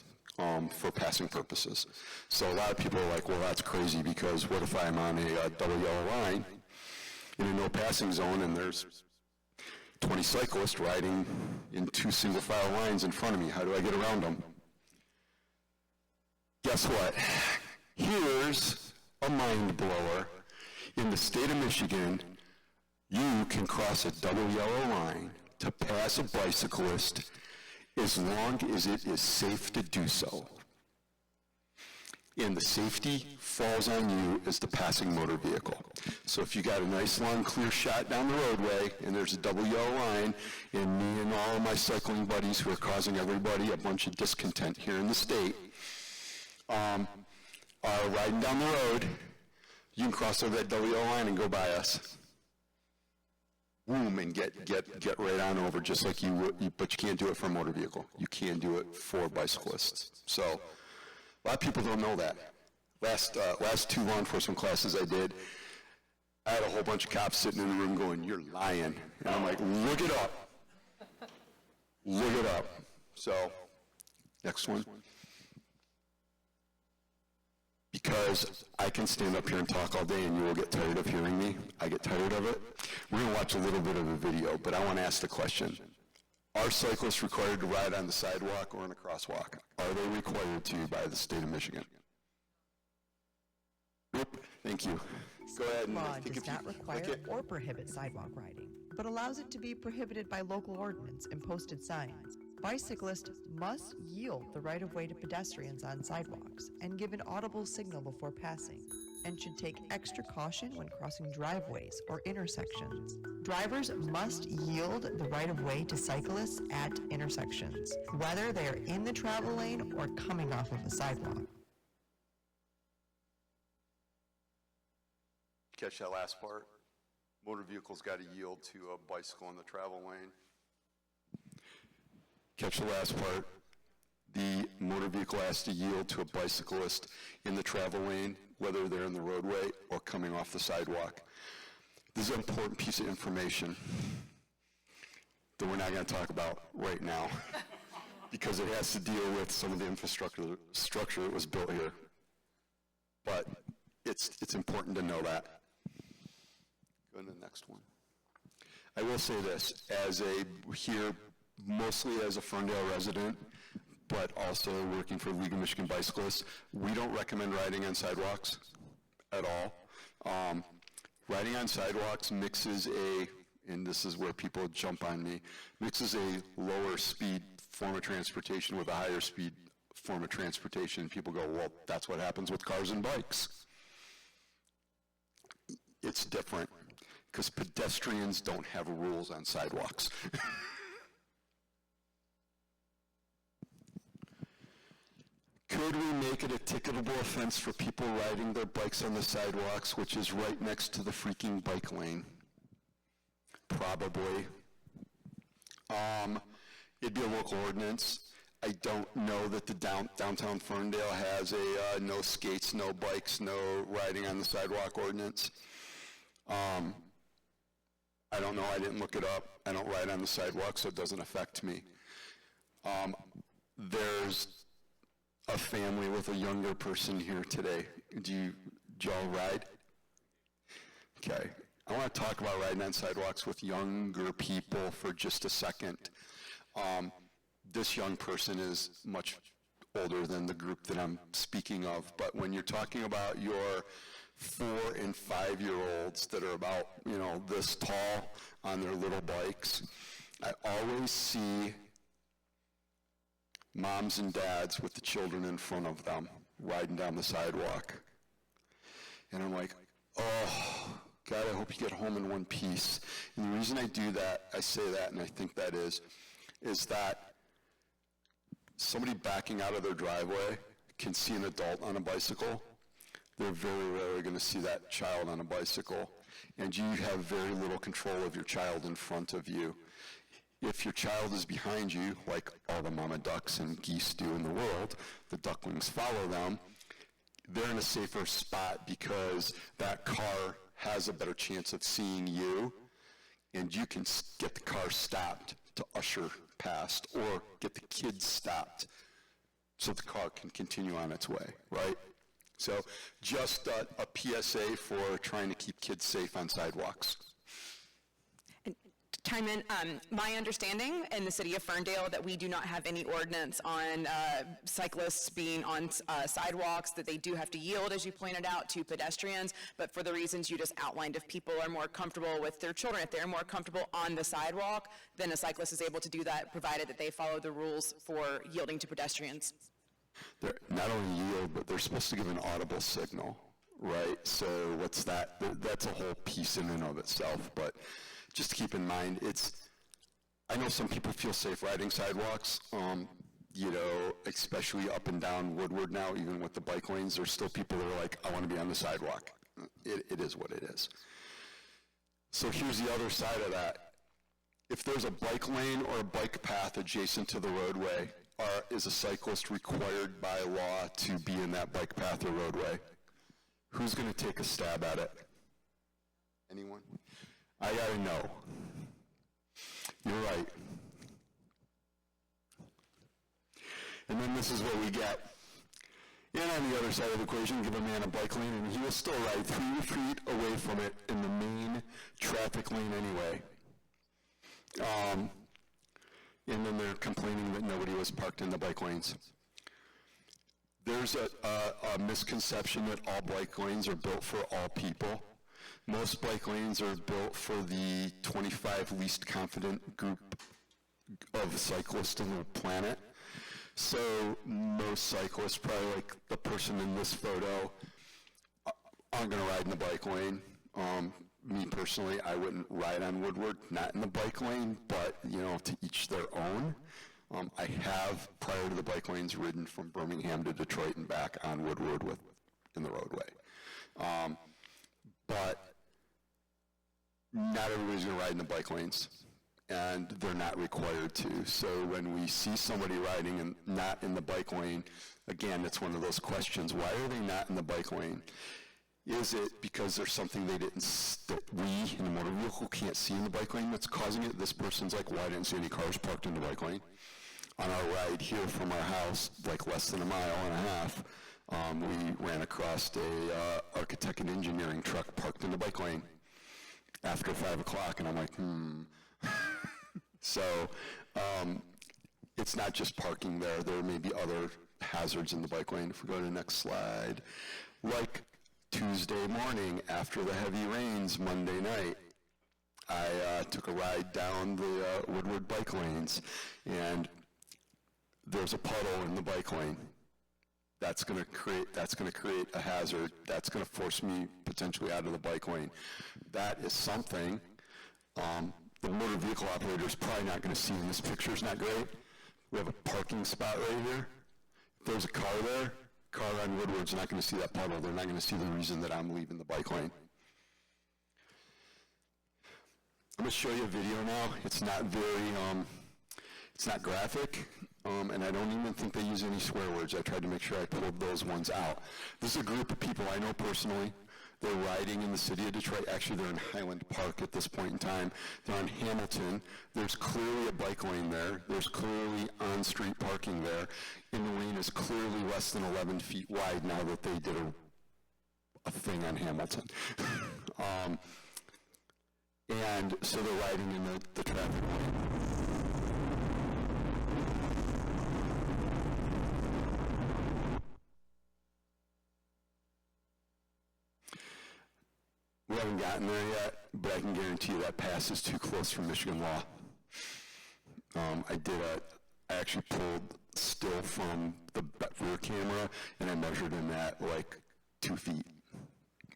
for passing purposes. So a lot of people are like, well, that's crazy, because what if I'm on a double yellow line in a no passing zone and there's 20 cyclists riding in two single file lines in front of me? How do I get around them? Guess what? Here's a mind blower. In the state of Michigan, you can cross a double yellow line to pass a bicyclist as long as it is safe to do so. And the safety falls on you as the passing motor vehicle. So if you got a nice long clear shot down the roadway and there's a double yellow line, and me and all of my cycling buddies who are causing everybody a bunch of discontent here in the state are riding down the road, you can cross over that double yellow line and go by us. Boom, and get right on over, just like you would, but you can't do it for a motor vehicle. You can do it for bicyclists. So a lot of people don't know that. Last two law enforcement classes I did, I had a whole bunch of cops sitting in the room going, "You're lying." And I'm like, look it up. Look it up. So, next one. Because I can stand up here and talk all day and you will get tired of hearing me. I get tired of it. We're going to watch a little bit of a video, but I want to ask the question. Are cyclists required to ride on the sidewalk or in a crosswalk? Are they required to by the state of Michigan? Nope. Thank you. Go ahead. And Law does not require or prohibit sidewalk riding, but allows it to be prohibited by local ordinance and posted signs. Bicyclists must yield the right-of-way to pedestrians on sidewalks and give an audible signal before passing, and should take extra caution when crossing driveways or intersections. Drivers must yield the right-of-way to cyclists at intersections, whether they are in the travel lane or coming off of a sidewalk. Catch that last part? Motor vehicles got to yield to a bicycle in the travel lane. Catch the last part. The motor vehicle has to yield to a bicyclist in the travel lane, whether they're in the roadway or coming off the sidewalk. This is an important piece of information that we're not going to talk about right now because it has to deal with some of the infrastructure that was built here. But it's important to know that. Go to the next one. I will say this, mostly as a Ferndale resident, but also working for League of Michigan Bicyclists, we don't recommend riding on sidewalks at all. Riding on sidewalks mixes and this is where people jump on me, mixes a lower speed form of transportation with a higher speed form of transportation. People go, well, that's what happens with cars and bikes. It's different, because pedestrians don't have rules on sidewalks. Could we make it a ticketable offense for people riding their bikes on the sidewalks, which is right next to the freaking bike lane? Probably. It'd be a local ordinance. I don't know that the downtown Ferndale has a no skates, no bikes, no riding on the sidewalk ordinance. I don't know. I didn't look it up. I don't ride on the sidewalk, so it doesn't affect me. There's a family with a younger person here today. Do y'all ride? Okay. I want to talk about riding on sidewalks with younger people for just a second. This young person is much older than the group that I'm speaking of, but when you're talking about your 4- and 5-year-olds that are about, this tall on their little bikes, I always see moms and dads with the children in front of them riding down the sidewalk. And I'm like, oh, God, I hope you get home in one piece. And the reason I do that, I say that, and I think that is that somebody backing out of their driveway can see an adult on a bicycle. They're very rarely going to see that child on a bicycle. And you have very little control of your child in front of you. If your child is behind you, like all the mama ducks and geese do in the world, the ducklings follow them, they're in a safer spot because that car has a better chance of seeing you, and you can get the car stopped to usher past, or get the kids stopped so the car can continue on its way, right? So just a PSA for trying to keep kids safe on sidewalks. Chime in. My understanding in the city of Ferndale that we do not have any ordinance on cyclists being on sidewalks, that they do have to yield, as you pointed out, to pedestrians, but for the reasons you just outlined, if people are more comfortable with their children, if they're more comfortable on the sidewalk, then a cyclist is able to do that, provided that they follow the rules for yielding to pedestrians. They're not only yield, but they're supposed to give an audible signal, right? So what's that? That's a whole piece in and of itself, but just to keep in mind, I know some people feel safe riding sidewalks, especially up and down Woodward now, even with the bike lanes, there's still people that are like, I want to be on the sidewalk. It is what it is. So here's the other side of that. If there's a bike lane or a bike path adjacent to the roadway, is a cyclist required by law to be in that bike path or roadway? Who's going to take a stab at it? Anyone? I gotta know. You're right. And then this is what we get. And on the other side of the equation, give a man a bike lane, and he will still ride 3 feet away from it in the main traffic lane anyway. And then they're complaining that nobody was parked in the bike lanes. There's a misconception that all bike lanes are built for all people. Most bike lanes are built for the 25 least confident group of cyclists on the planet. So most cyclists, probably like the person in this photo, aren't going to ride in the bike lane. Me personally, I wouldn't ride on Woodward, not in the bike lane, but to each their own. I have, prior to the bike lanes, ridden from Birmingham to Detroit and back on Woodward in the roadway. But not everybody's going to ride in the bike lanes, and they're not required to. So when we see somebody riding and not in the bike lane, again, it's one of those questions. Why are they not in the bike lane? Is it because there's something that we in the motor vehicle can't see in the bike lane that's causing it? This person's like, well, I didn't see any cars parked in the bike lane. On our ride here from our house, like less than a mile and a half, we ran across a architect and engineering truck parked in the bike lane after 5 o'clock, and I'm like, So it's not just parking there. There may be other hazards in the bike lane. If we go to the next slide, like Tuesday morning after the heavy rains Monday night, I took a ride down the Woodward bike lanes, and there's a puddle in the bike lane. That's going to create a hazard. That's going to force me potentially out of the bike lane. That is something the motor vehicle operator is probably not going to see in this picture. It's not great. We have a parking spot right here. If there's a car there, car on Woodward's not going to see that puddle. They're not going to see the reason that I'm leaving the bike lane. I'm going to show you a video now. It's not very, it's not graphic, and I don't even think they use any swear words. I tried to make sure I pulled those ones out. This is a group of people I know personally. They're riding in the city of Detroit. Actually, they're in Highland Park at this point in time. They're on Hamilton. There's clearly a bike lane there. There's clearly on-street parking there. And the lane is clearly less than 11 feet wide now that they did a thing on Hamilton. And so they're riding in the traffic lane. We haven't gotten there yet, but I can guarantee you that pass is too close for Michigan law. I actually pulled still from the rear camera, and I measured him at like 2 feet.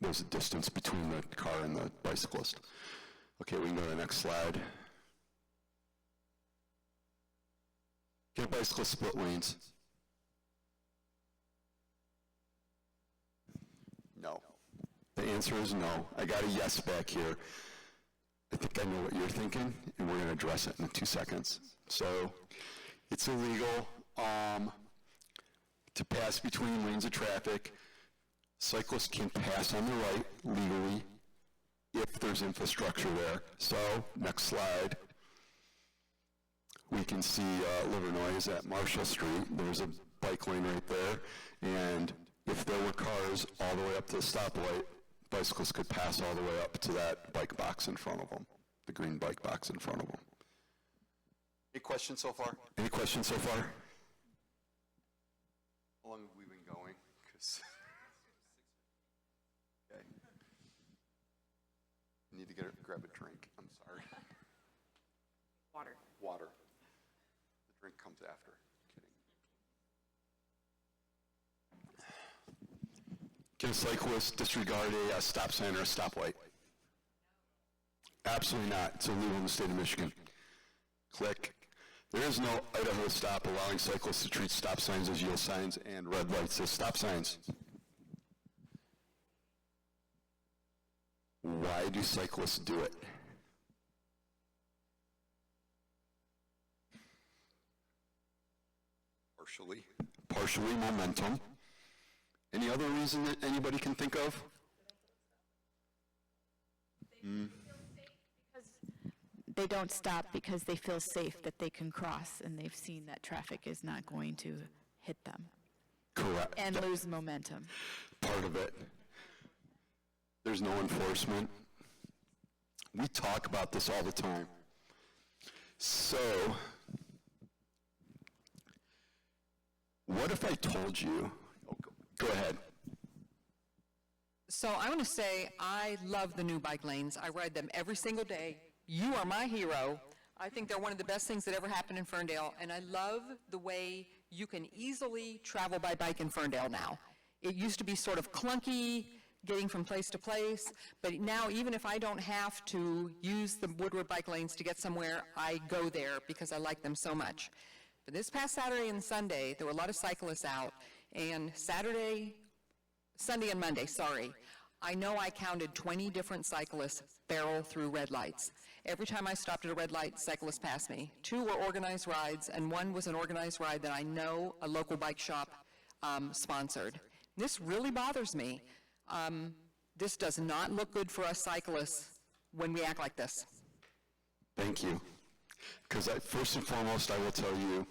There's a distance between the car and the bicyclist. Okay, we can go to the next slide. Can a bicyclist split lanes? No. The answer is no. I got a yes back here. I think I know what you're thinking, and we're going to address it in 2 seconds. So, it's illegal to pass between lanes of traffic. Cyclists can pass on the right legally if there's infrastructure there. So, next slide. We can see Livernois at Marshall Street. There's a bike lane right there, and if there were cars all the way up to the stoplight, bicyclists could pass all the way up to that bike box in front of them, the green bike box in front of them. Any questions so far? Any questions so far? How long have we been going? 'Cause okay. I need to grab a drink. I'm sorry. Water. Water. The drink comes after. Kidding. Can a cyclist disregard a stop sign or a stoplight? Absolutely not. It's illegal in the state of Michigan. Click. There is no Idaho stop allowing cyclists to treat stop signs as yield signs and red lights as stop signs. Why do cyclists do it? Partially momentum. Any other reason that anybody can think of? They don't stop because they feel safe that they can cross, and they've seen that traffic is not going to hit them Correct. and lose momentum. Part of it. There's no enforcement. We talk about this all the time. So, what if I told you, go ahead. So I want to say I love the new bike lanes. I ride them every single day. You are my hero. I think they're one of the best things that ever happened in Ferndale, and I love the way you can easily travel by bike in Ferndale now. It used to be sort of clunky, getting from place to place, but now even if I don't have to use the Woodward bike lanes to get somewhere, I go there because I like them so much. But this past Saturday and Sunday, there were a lot of cyclists out, and Sunday and Monday, I know I counted 20 different cyclists barrel through red lights. Every time I stopped at a red light, cyclists passed me. 2 were organized rides, and 1 was an organized ride that I know a local bike shop sponsored. This really bothers me. This does not look good for us cyclists when we act like this. Thank you. Because first and foremost, I will tell you,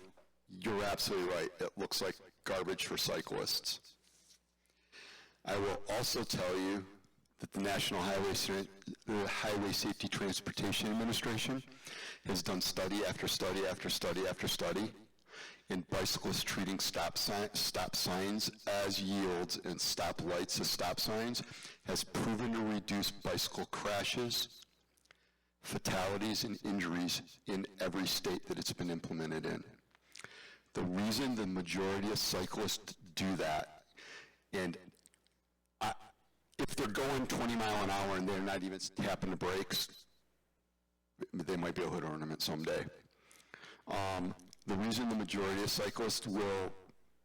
you're absolutely right. It looks like garbage for cyclists. I will also tell you that the National Highway Safety Transportation Administration has done study after study after study after study in bicyclists treating stop signs as yields and stop lights as stop signs has proven to reduce bicycle crashes, fatalities, and injuries in every state that it's been implemented in. The reason the majority of cyclists do that, and if they're going 20 mile an hour and they're not even tapping the brakes, they might be a hood ornament someday. The reason the majority of cyclists will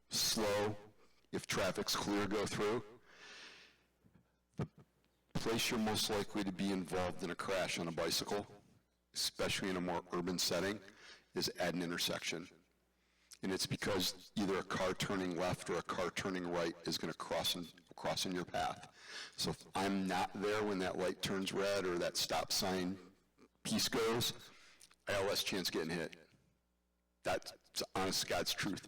slow if traffic's clear, go through, the place you're most likely to be involved in a crash on a bicycle, especially in a more urban setting, is at an intersection. And it's because either a car turning left or a car turning right is going to cross in your path. So if I'm not there when that light turns red or that stop sign piece goes, I have less chance of getting hit. That's honest to God's truth.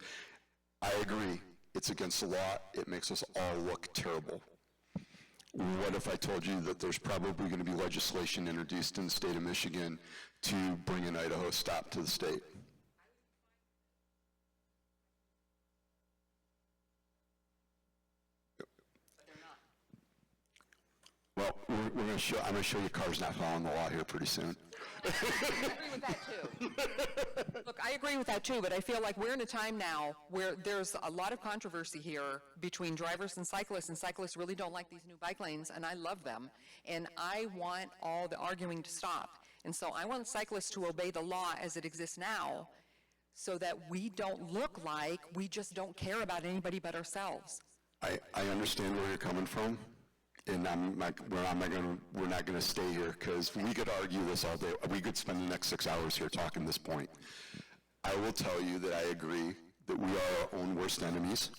I agree. It's against the law. It makes us all look terrible. What if I told you that there's probably going to be legislation introduced in the state of Michigan to bring an Idaho stop to the state? Well, I'm going to show you cars not following the law here pretty soon. I agree with that too. Look, I agree with that too, but I feel like we're in a time now where there's a lot of controversy here between drivers and cyclists really don't like these new bike lanes, and I love them. And I want all the arguing to stop. And so I want cyclists to obey the law as it exists now, so that we don't look like we just don't care about anybody but ourselves. I understand where you're coming from, and we're not going to stay here, because we could argue this all day. We could spend the next 6 hours here talking this point. I will tell you that I agree that we are our own worst enemies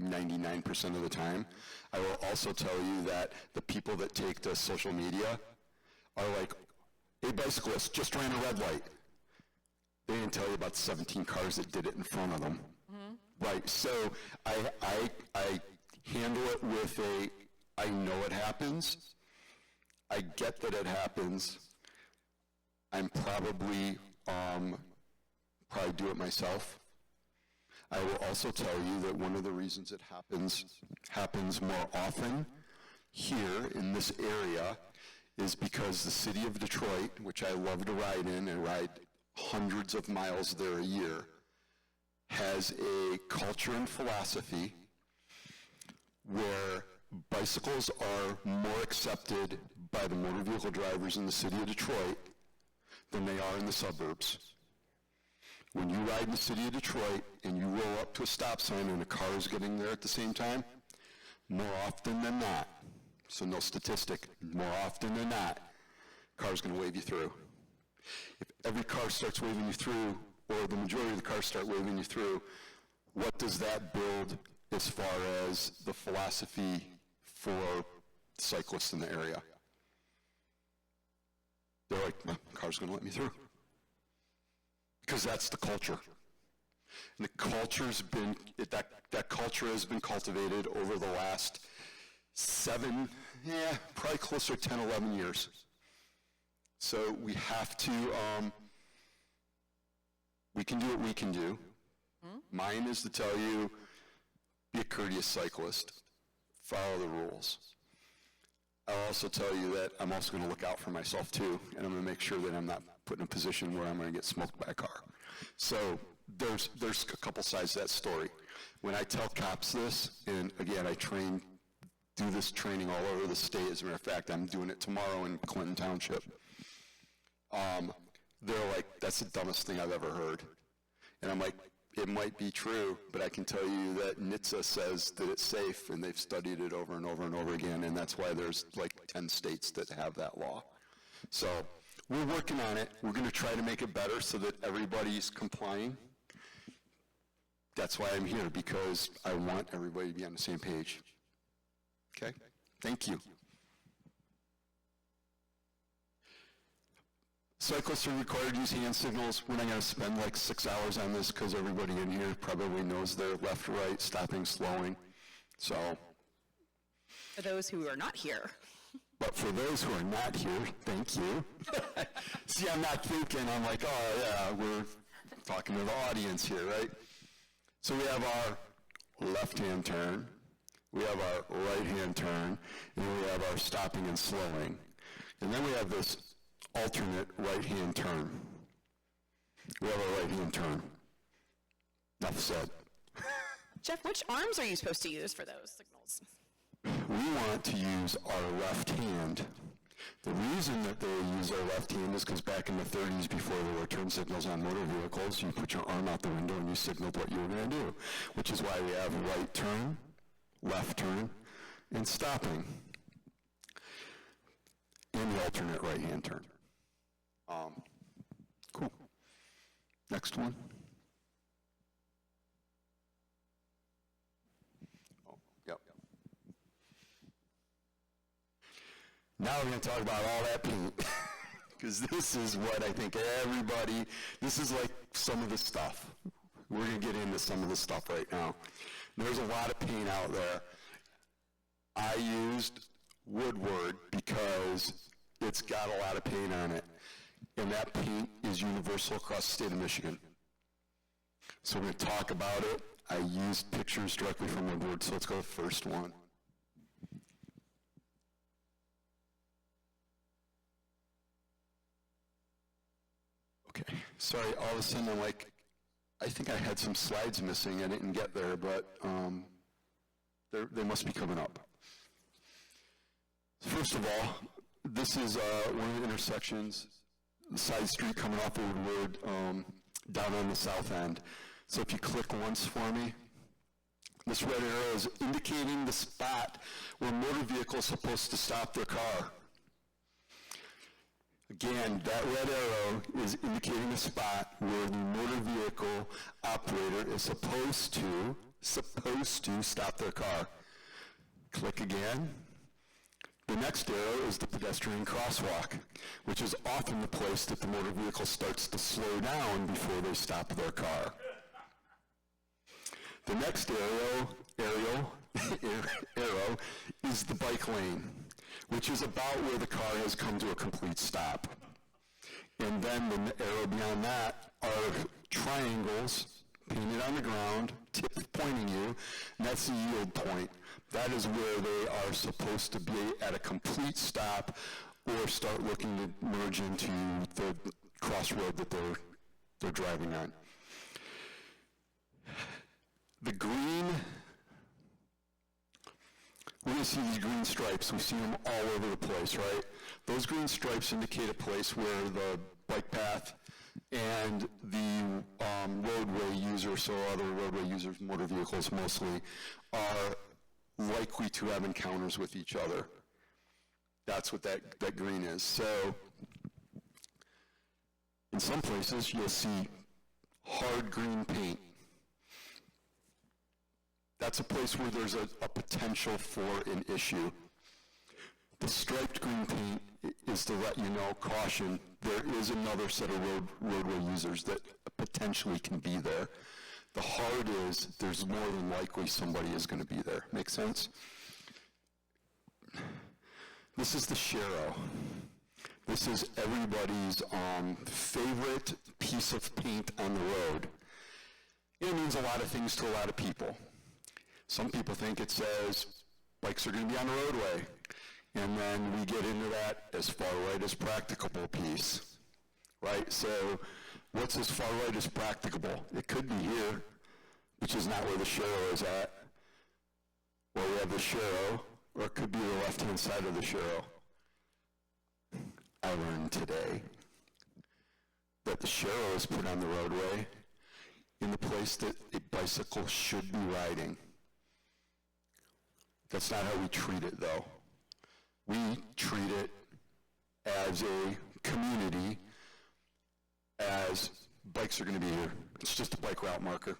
99% of the time. I will also tell you that the people that take to social media are like, a bicyclist just ran a red light. They didn't tell you about the 17 cars that did it in front of them. Right, so I handle it with I know it happens. I get that it happens. I'm probably do it myself. I will also tell you that one of the reasons it happens more often here in this area is because the city of Detroit, which I love to ride in and ride hundreds of miles there a year, has a culture and philosophy where bicycles are more accepted by the motor vehicle drivers in the city of Detroit than they are in the suburbs. When you ride in the city of Detroit and you roll up to a stop sign and a car is getting there at the same time, more often than not, so no statistic, more often than not, car's going to wave you through. If every car starts waving you through, or the majority of the cars start waving you through, what does that build as far as the philosophy for cyclists in the area? They're like, the car's going to let me through. Because that's the culture. And the culture's been, that culture has been cultivated over the last probably closer to 10, 11 years. So we have to, we can do what we can do. Mine is to tell you, be a courteous cyclist, follow the rules. I'll also tell you that I'm also going to look out for myself too, and I'm going to make sure that I'm not put in a position where I'm going to get smoked by a car. So there's a couple sides to that story. When I tell cops this, and again, I do this training all over the state. As a matter of fact, I'm doing it tomorrow in Clinton Township. They're like, that's the dumbest thing I've ever heard. And I'm like, it might be true, but I can tell you that NHTSA says that it's safe, and they've studied it over and over and over again, and that's why there's like 10 states that have that law. So we're working on it. We're going to try to make it better so that everybody's complying. That's why I'm here, because I want everybody to be on the same page. Okay? Thank you. Cyclists are required to use hand signals. We're not going to spend like 6 hours on this because everybody in here probably knows their left, right, stopping, slowing. So. For those who are not here. But for those who are not here, thank you. See, I'm not thinking, I'm like, oh yeah, we're talking to the audience here, right? So we have our left-hand turn, we have our right-hand turn, and we have our stopping and slowing. And then we have this alternate right-hand turn. We have a right-hand turn. Enough said. Jeff, which arms are you supposed to use for those signals? We want to use our left hand. The reason that they use our left hand is because back in the 30s, before there were turn signals on motor vehicles, you put your arm out the window and you signaled what you were going to do, which is why we have right turn, left turn, and stopping, and the alternate right-hand turn. Cool. Next one. Oh, yep. Now we're going to talk about all that paint, because this is what I think everybody, this is like some of the stuff. We're going to get into some of the stuff right now. There's a lot of paint out there. I used Woodward because it's got a lot of paint on it, and that paint is universal across the state of Michigan. So we're going to talk about it. I used pictures directly from Woodward, so let's go to the first one. Okay, sorry, all of a sudden I'm like, I think I had some slides missing, I didn't get there, but they must be coming up. First of all, this is one of the intersections, the side street coming off of Woodward, down on the south end. So if you click once for me, this red arrow is indicating the spot where motor vehicle is supposed to stop their car. Again, that red arrow is indicating a spot where the motor vehicle operator is supposed to stop their car. Click again. The next arrow is the pedestrian crosswalk, which is often the place that the motor vehicle starts to slow down before they stop their car. The next arrow is the bike lane, which is about where the car has come to a complete stop. And then the arrow beyond that are triangles painted on the ground, tip pointing you, and that's the yield point. That is where they are supposed to be at a complete stop or start looking to merge into the crossroad that they're driving on. The green, we're going to see these green stripes. We see them all over the place, right? Those green stripes indicate a place where the bike path and the roadway user, so other roadway users, motor vehicles mostly, are likely to have encounters with each other. That's what that green is. So in some places you'll see hard green paint. That's a place where there's a potential for an issue. The striped green paint is to let you know, caution, there is another set of roadway users that potentially can be there. The hard is, there's more than likely somebody is going to be there. Make sense? This is the Shero. This is everybody's favorite piece of paint on the road. It means a lot of things to a lot of people. Some people think it says bikes are going to be on the roadway. And then we get into that as far right as practicable piece, right? So what's as far right as practicable? It could be here, which is not where the Shero is at. Well, we have the Shero, or it could be the left-hand side of the Shero. I learned today that the Shero is put on the roadway in the place that a bicycle should be riding. That's not how we treat it, though. We treat it as a community, as bikes are going to be here. It's just a bike route marker.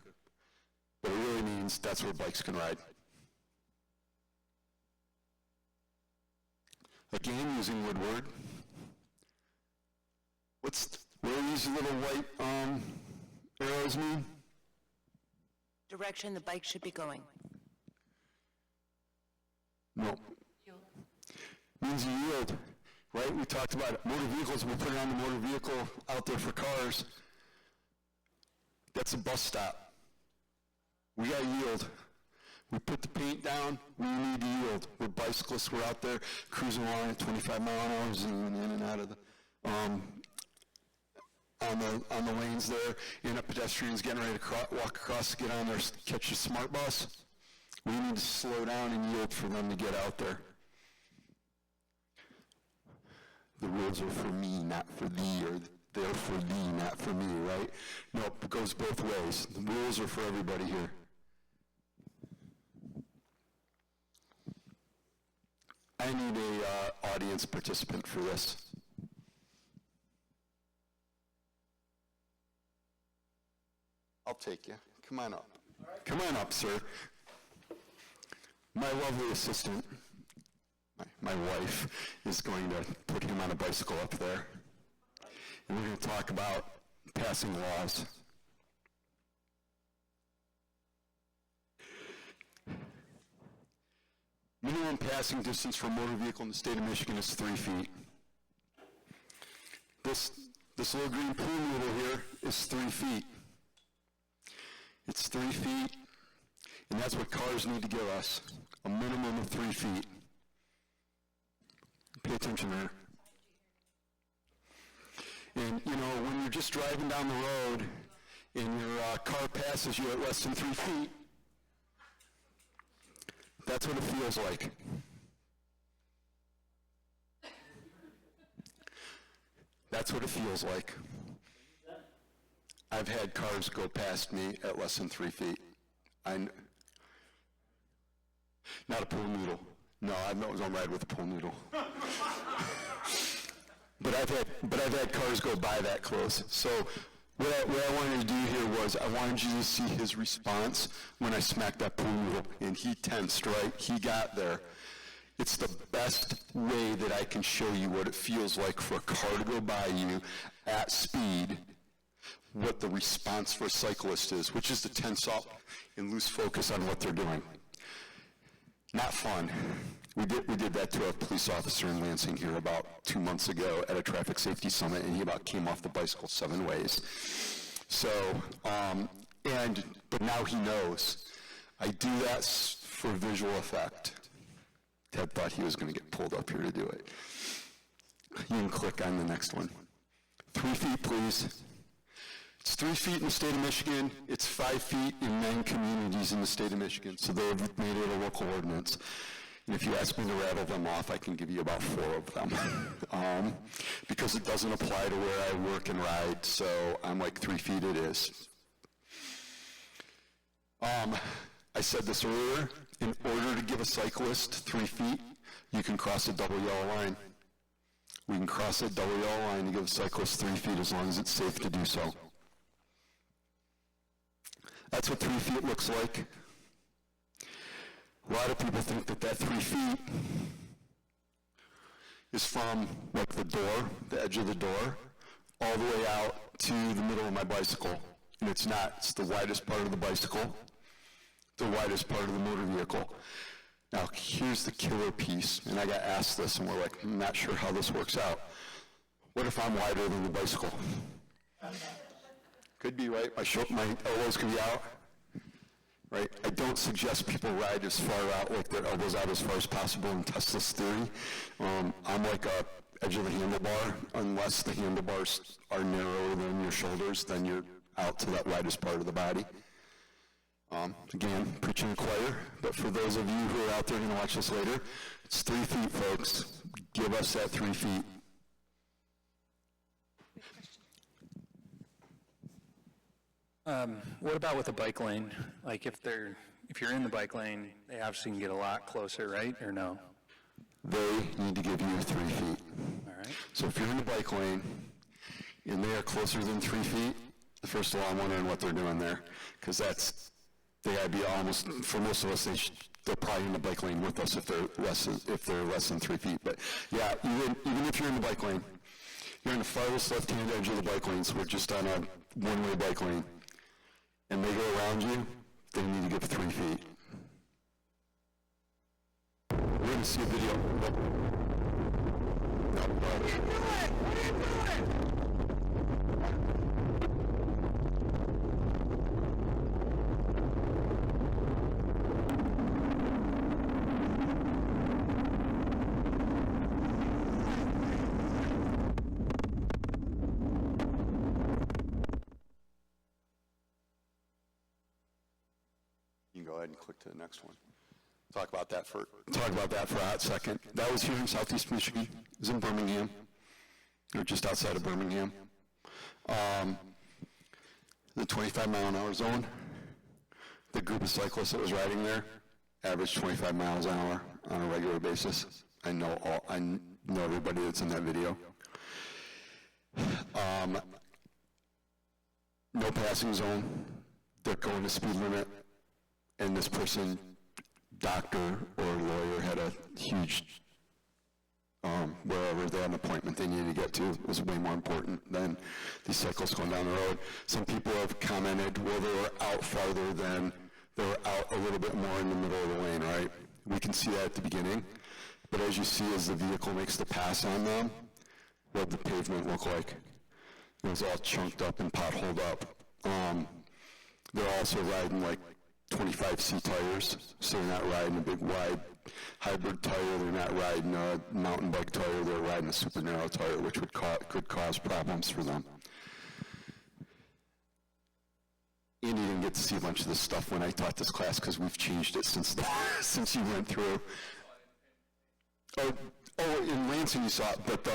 But it really means that's where bikes can ride. Again, using Woodward. What do these little white arrows mean? Direction the bike should be going. No. Means yield, right? We talked about it. Motor vehicles, we put it on the motor vehicle out there for cars. That's a bus stop. We got yield. We put the paint down, we need yield. We're bicyclists, we're out there cruising along at 25 mile an hour, zooming in and out of the, on the lanes there, and a pedestrian's getting ready to walk across to get on there, catch a smart bus. We need to slow down and yield for them to get out there. The rules are for me, not for thee, or they're for thee, not for me, right? No, it goes both ways. The rules are for everybody here. I need a audience participant for this. I'll take you. Come on up. Come on up, sir. My lovely assistant, my wife, is going to put him on a bicycle up there. And we're going to talk about passing laws. Minimum passing distance for a motor vehicle in the state of Michigan is 3 feet. This little green pool noodle here is 3 feet. It's 3 feet, and that's what cars need to give us, a minimum of 3 feet. Pay attention there. And, you know, when you're just driving down the road and your car passes you at less than 3 feet, that's what it feels like. That's what it feels like. I've had cars go past me at less than 3 feet. Not a pool noodle. No, I don't ride with a pool noodle. But I've had cars go by that close. So what I wanted to do here was I wanted you to see his response when I smacked that pool noodle, and he tensed, right? He got there. It's the best way that I can show you what it feels like for a car to go by you at speed, what the response for a cyclist is, which is to tense up and lose focus on what they're doing. Not fun. We did that to a police officer in Lansing here about 2 months ago at a traffic safety summit, and he about came off the bicycle 7 ways. So, but now he knows. I do that for visual effect. Ted thought he was going to get pulled up here to do it. You can click on the next one. 3 feet, please. It's 3 feet in the state of Michigan. It's 5 feet in 9 communities in the state of Michigan. So they've made it a local ordinance. And if you ask me to rattle them off, I can give you about 4 of them. Because it doesn't apply to where I work and ride, so I'm like 3 feet it is. I said this earlier, in order to give a cyclist 3 feet, you can cross a double yellow line. We can cross a double yellow line to give a cyclist 3 feet as long as it's safe to do so. That's what 3 feet looks like. A lot of people think that 3 feet is from like the door, the edge of the door, all the way out to the middle of my bicycle. And it's not. It's the widest part of the bicycle, the widest part of the motor vehicle. Now, here's the killer piece, and I got asked this, and we're like, I'm not sure how this works out. What if I'm wider than the bicycle? Could be, right? My elbows could be out, right? I don't suggest people ride as far out, like their elbows out as far as possible and test this theory. I'm like a edge of the handlebar. Unless the handlebars are narrower than your shoulders, then you're out to that widest part of the body. Again, preaching to the choir, but for those of you who are out there going to watch this later, it's 3 feet, folks. Give us that 3 feet. What about with a bike lane? Like if you're in the bike lane, they obviously can get a lot closer, right, or no? They need to give you 3 feet. All right. So if you're in the bike lane and they are closer than 3 feet, first of all, I'm wondering what they're doing there, because they gotta be almost, for most of us, they're probably in the bike lane with us if they're less than 3 feet. But yeah, even if you're in the bike lane, you're on the farthest left-hand edge of the bike lane, so we're just on a one-way bike lane, and they go around you, they need to give 3 feet. We're gonna see a video. No, What are you doing? What are you doing? You can go ahead and click to the next one. Talk about that for a hot second. That was here in Southeast Michigan. It was in Birmingham, or just outside of Birmingham. The 25-mile-an-hour zone. The group of cyclists that was riding there averaged 25 miles an hour on a regular basis. I know everybody that's in that video. No passing zone. They're going the speed limit. And this person, doctor or lawyer, had a huge, wherever they had an appointment they needed to get to, was way more important than these cyclists going down the road. Some people have commented, well, they were out farther than, they were out a little bit more in the middle of the lane, right? We can see that at the beginning. But as you see, as the vehicle makes the pass on them, what did the pavement look like? It was all chunked up and potholed up. They're also riding like 25C tires, so they're not riding a big wide hybrid tire, they're not riding a mountain bike tire, they're riding a super narrow tire, which could cause problems for them. Andy didn't get to see a bunch of this stuff when I taught this class because we've changed it since you went through. Oh, in Lansing you saw it, but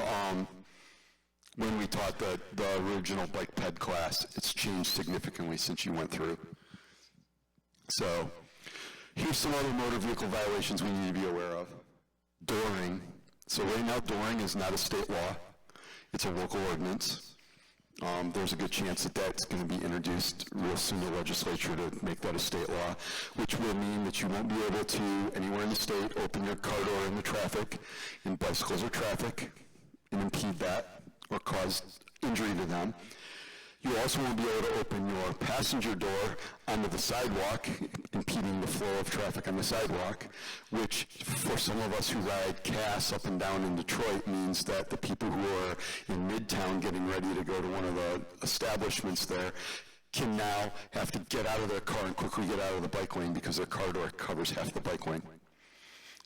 when we taught the original bike ped class, it's changed significantly since you went through. So, here's some other motor vehicle violations we need to be aware of. Dooring. So right now, dooring is not a state law. It's a local ordinance. There's a good chance that that's going to be introduced real soon to the legislature to make that a state law, which will mean that you won't be able to, anywhere in the state, open your car door in the traffic, in bicycles or traffic, and impede that or cause injury to them. You also won't be able to open your passenger door onto the sidewalk, impeding the flow of traffic on the sidewalk, which for some of us who ride Cass up and down in Detroit means that the people who are in Midtown getting ready to go to one of the establishments there can now have to get out of their car and quickly get out of the bike lane because their car door covers half the bike lane.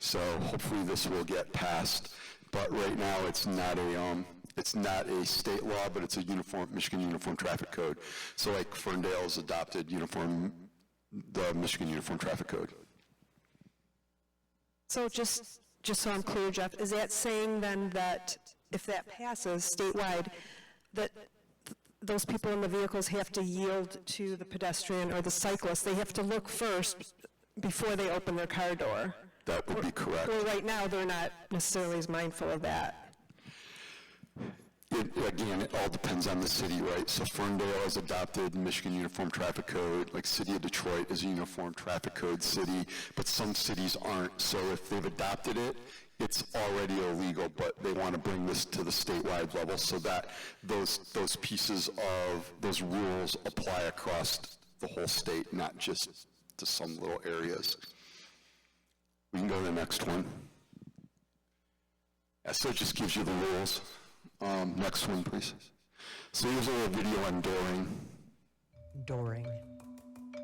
So hopefully this will get passed, but right now it's not a state law, but it's a Michigan Uniform Traffic Code. So like Ferndale's adopted the Michigan Uniform Traffic Code. So just so I'm clear, Jeff, is that saying then that if that passes statewide, that those people in the vehicles have to yield to the pedestrian or the cyclist? They have to look first before they open their car door? That would be correct. Well, right now, they're not necessarily as mindful of that. Again, it all depends on the city, right? So Ferndale has adopted Michigan Uniform Traffic Code, like City of Detroit is a Uniform Traffic Code city, but some cities aren't. So if they've adopted it, it's already illegal, but they want to bring this to the statewide level so that those pieces of those rules apply across the whole state, not just to some little areas. We can go to the next one. So it just gives you the rules. Next one, please. So here's a little video on dooring. Dooring.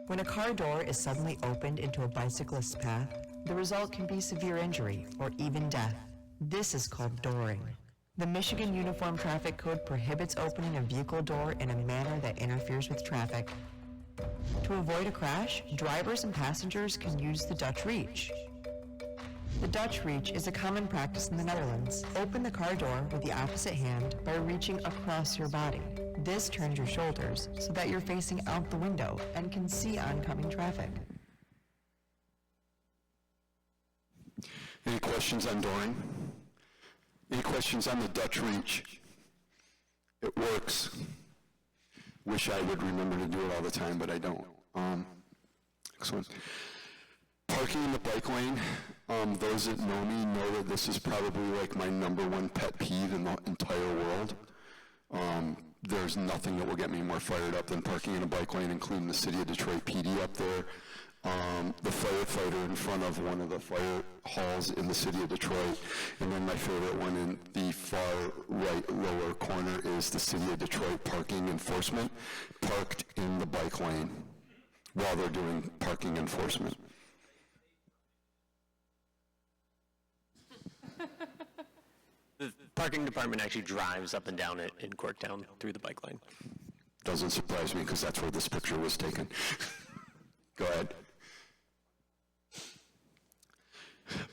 When a car door is suddenly opened into a bicyclist's path, the result can be severe injury or even death. This is called dooring. The Michigan Uniform Traffic Code prohibits opening a vehicle door in a manner that interferes with traffic. To avoid a crash, drivers and passengers can use the Dutch reach. The Dutch reach is a common practice in the Netherlands. Open the car door with the opposite hand by reaching across your body. This turns your shoulders so that you're facing out the window and can see oncoming traffic. Any questions on dooring? Any questions on the Dutch reach? It works. Wish I would remember to do it all the time, but I don't. Excellent. Parking in the bike lane. Those that know me know that this is probably like my #1 pet peeve in the entire world. There's nothing that will get me more fired up than parking in a bike lane, including the City of Detroit PD up there. The firefighter in front of one of the fire halls in the City of Detroit. And then my favorite one in the far right lower corner is the City of Detroit parking enforcement, parked in the bike lane while they're doing parking enforcement. The parking department actually drives up and down it in Corktown through the bike lane. Doesn't surprise me because that's where this picture was taken. Go ahead.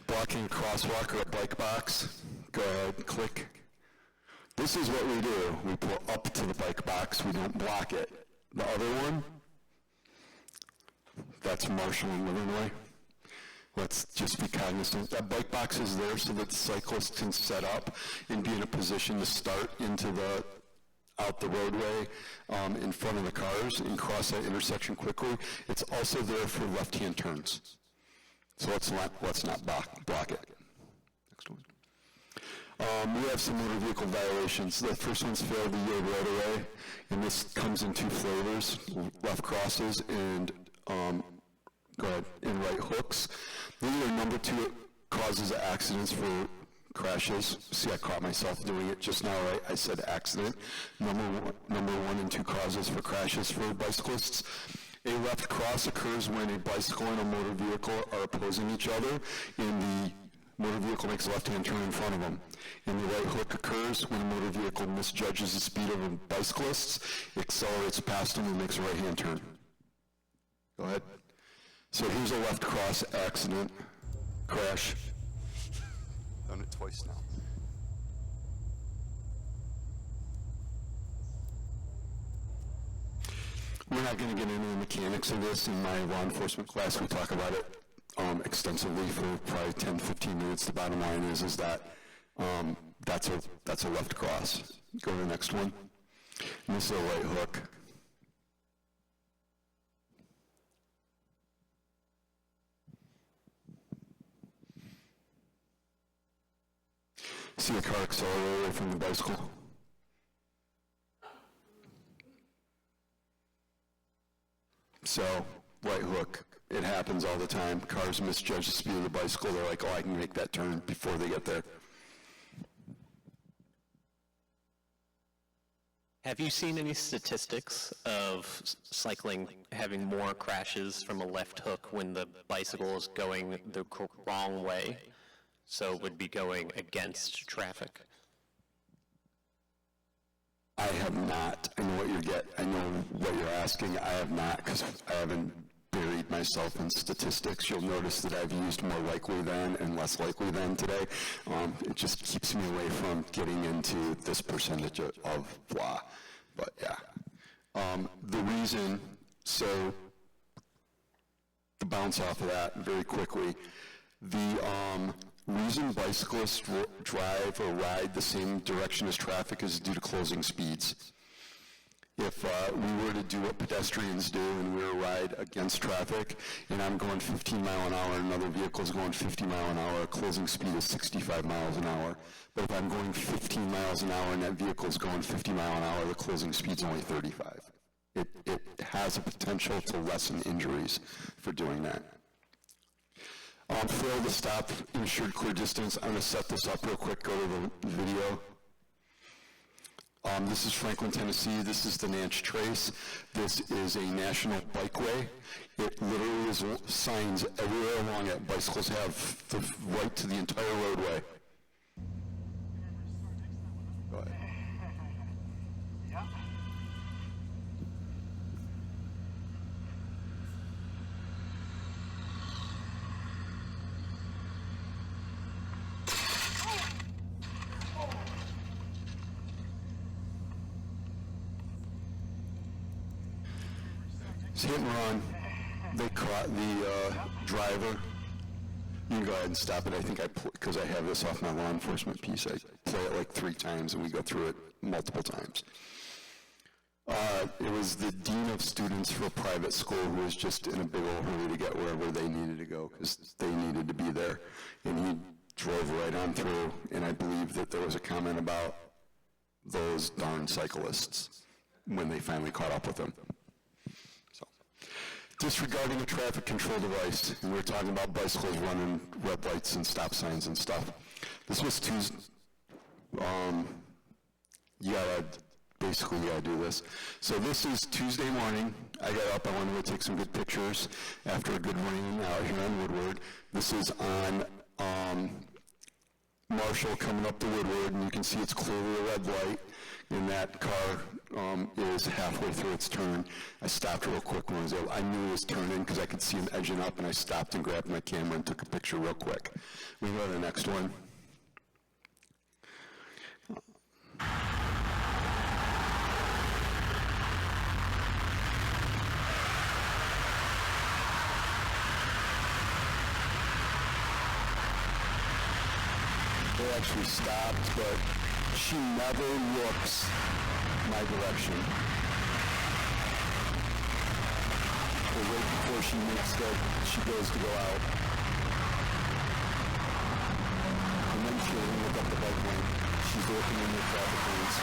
Blocking a crosswalk or a bike box. Go ahead, click. This is what we do. We pull up to the bike box. We don't block it. The other one, that's marshalling Illinois. Let's just be cognizant. That bike box is there so that cyclists can set up and be in a position to start out the roadway in front of the cars and cross that intersection quickly. It's also there for left-hand turns. So let's not block it. Next one. We have some motor vehicle violations. The first one's failed to yield right away, and this comes in 2 flavors: left crosses and and right hooks. These are number 2 causes of accidents for crashes. See, I caught myself doing it just now, right? I said accident. Number one and 2 causes for crashes for bicyclists. A left cross occurs when a bicycle and a motor vehicle are opposing each other, and the motor vehicle makes a left-hand turn in front of them. And the right hook occurs when a motor vehicle misjudges the speed of a bicyclist, accelerates past them, and makes a right-hand turn. Go ahead. So here's a left cross accident, crash. Done it twice now. We're not going to get into the mechanics of this. In my law enforcement class, we talk about it extensively for probably 10, 15 minutes. The bottom line is that that's a left cross. Go to the next one. And this is a right hook. See the car accelerate away from the bicycle? So, right hook, it happens all the time. Cars misjudge the speed of the bicycle. They're like, oh, I can make that turn before they get there. Have you seen any statistics of cycling having more crashes from a left hook when the bicycle is going the wrong way? So would be going against traffic? I have not. I know what you're asking. I have not, because I haven't buried myself in statistics. You'll notice that I've used more likely than and less likely than today. It just keeps me away from getting into this percentage of blah. But yeah. The reason, so to bounce off of that very quickly, the reason bicyclists drive or ride the same direction as traffic is due to closing speeds. If we were to do what pedestrians do and we were to ride against traffic, and I'm going 15 miles an hour and another vehicle is going 50 miles an hour, closing speed is 65 miles an hour. But if I'm going 15 miles an hour and that vehicle is going 50 miles an hour, the closing speed is only 35. It has a potential to lessen injuries for doing that. Fail to stop in assured clear distance. I'm going to set this up real quick. Go to the video. This is Franklin, Tennessee. This is the Nanch Trace. This is a national bikeway. It literally is signs everywhere along it. Bicycles have the right to the entire roadway. Go ahead. It's hit and run. They caught the driver. You can go ahead and stop it. I think because I have this off my law enforcement piece, I play it like 3 times and we go through it multiple times. It was the dean of students for a private school who was just in a big old hurry to get wherever they needed to go because they needed to be there. And he drove right on through, and I believe that there was a comment about those darn cyclists when they finally caught up with him. Disregarding a traffic control device, and we're talking about bicycles running red lights and stop signs and stuff. This was Tuesday. You gotta do this. So this is Tuesday morning. I got up, I wanted to take some good pictures after a good rain out here on Woodward. This is on Marshall coming up to Woodward, and you can see it's clearly a red light, and that car is halfway through its turn. I stopped real quick when I knew it was turning because I could see him edging up, and I stopped and grabbed my camera and took a picture real quick. We can go to the next one. They actually stopped, but she never looks my direction. But right before she goes to go out. And then she doesn't look up the bike lane. She's looking in the traffic lanes.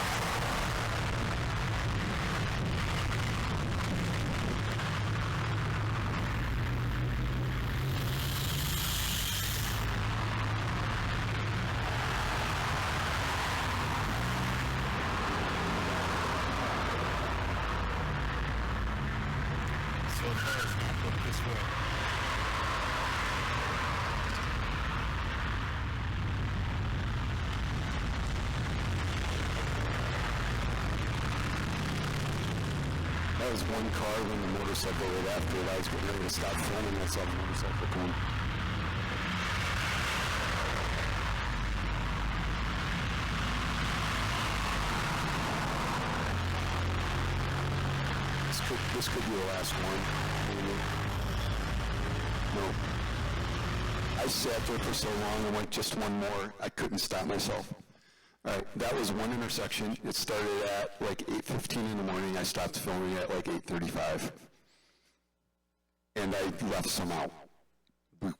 So so it does not look this way. That was one car when the motorcycle right after it. I was getting ready to stop filming. I saw the motorcycle come. This could be the last one. No. I sat there for so long and went just one more. I couldn't stop myself. All right, that was one intersection. It started at like 8:15 in the morning. I stopped filming at like 8:35. And I left some out.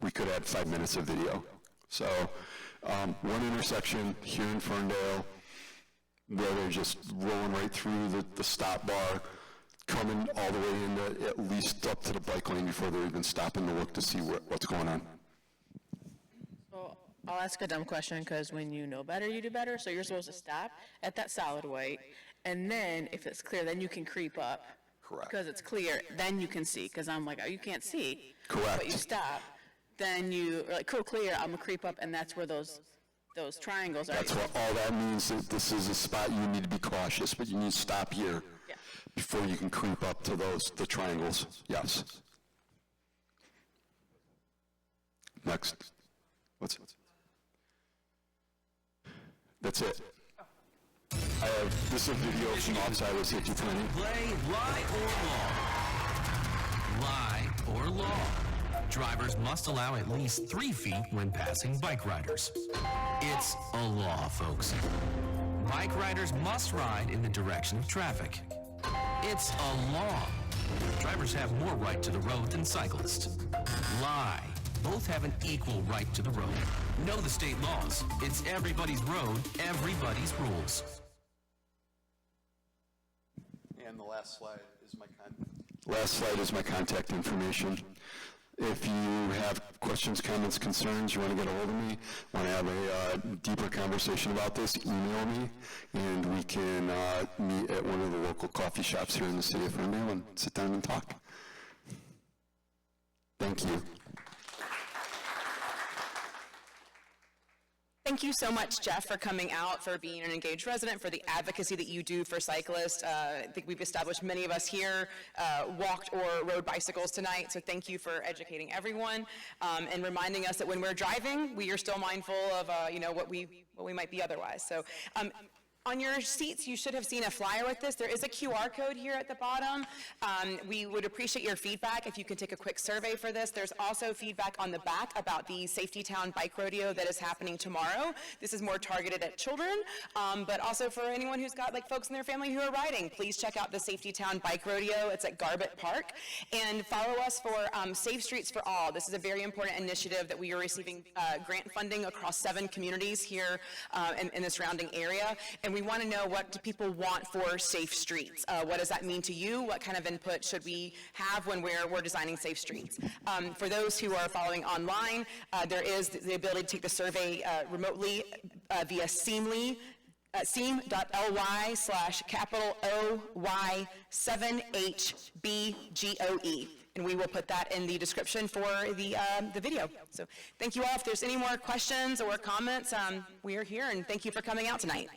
We could have had 5 minutes of video. So one intersection here in Ferndale where they're just rolling right through the stop bar, coming all the way into at least up to the bike lane before they're even stopping to look to see what's going on. So I'll ask a dumb question, because when you know better, you do better. So you're supposed to stop at that solid white, and then if it's clear, then you can creep up. Correct. Because it's clear, then you can see, because I'm like, oh, you can't see. Correct. But you stop, then you're like, cool, clear, I'm gonna creep up, and that's where those triangles are. That's what all that means. That this is a spot you need to be cautious, but you need to stop here before you can creep up to the triangles. Yes. Next. That's it. This is a video from outside of safety planning. Play lie or law. Lie or law. Drivers must allow at least 3 feet when passing bike riders. It's a law, folks. Bike riders must ride in the direction of traffic. It's a law. Drivers have more right to the road than cyclists. Lie. Both have an equal right to the road. Know the state laws. It's everybody's road, everybody's rules. And the last slide is my contact information. If you have questions, comments, concerns, you want to get a hold of me, want to have a deeper conversation about this, email me, and we can meet at one of the local coffee shops here in the city of Ferndale and sit down and talk. Thank you. Thank you so much, Jeff, for coming out, for being an engaged resident, for the advocacy that you do for cyclists. I think we've established many of us here walked or rode bicycles tonight, so thank you for educating everyone and reminding us that when we're driving, we are still mindful of what we might be otherwise. So. On your seats, you should have seen a flyer with this. There is a QR code here at the bottom. We would appreciate your feedback if you could take a quick survey for this. There's also feedback on the back about the Safety Town Bike Rodeo that is happening tomorrow. This is more targeted at children, but also for anyone who's got folks in their family who are riding. Please check out the Safety Town Bike Rodeo. It's at Garbett Park. And follow us for Safe Streets for All. This is a very important initiative that we are receiving grant funding across 7 communities here in the surrounding area. And we want to know, what do people want for safe streets? What does that mean to you? What kind of input should we have when we're designing safe streets? For those who are following online, there is the ability to take the survey remotely via Seamly. seam.ly/OY7HBGOE. And we will put that in the description for the video. So thank you all. If there's any more questions or comments, we are here, and thank you for coming out tonight.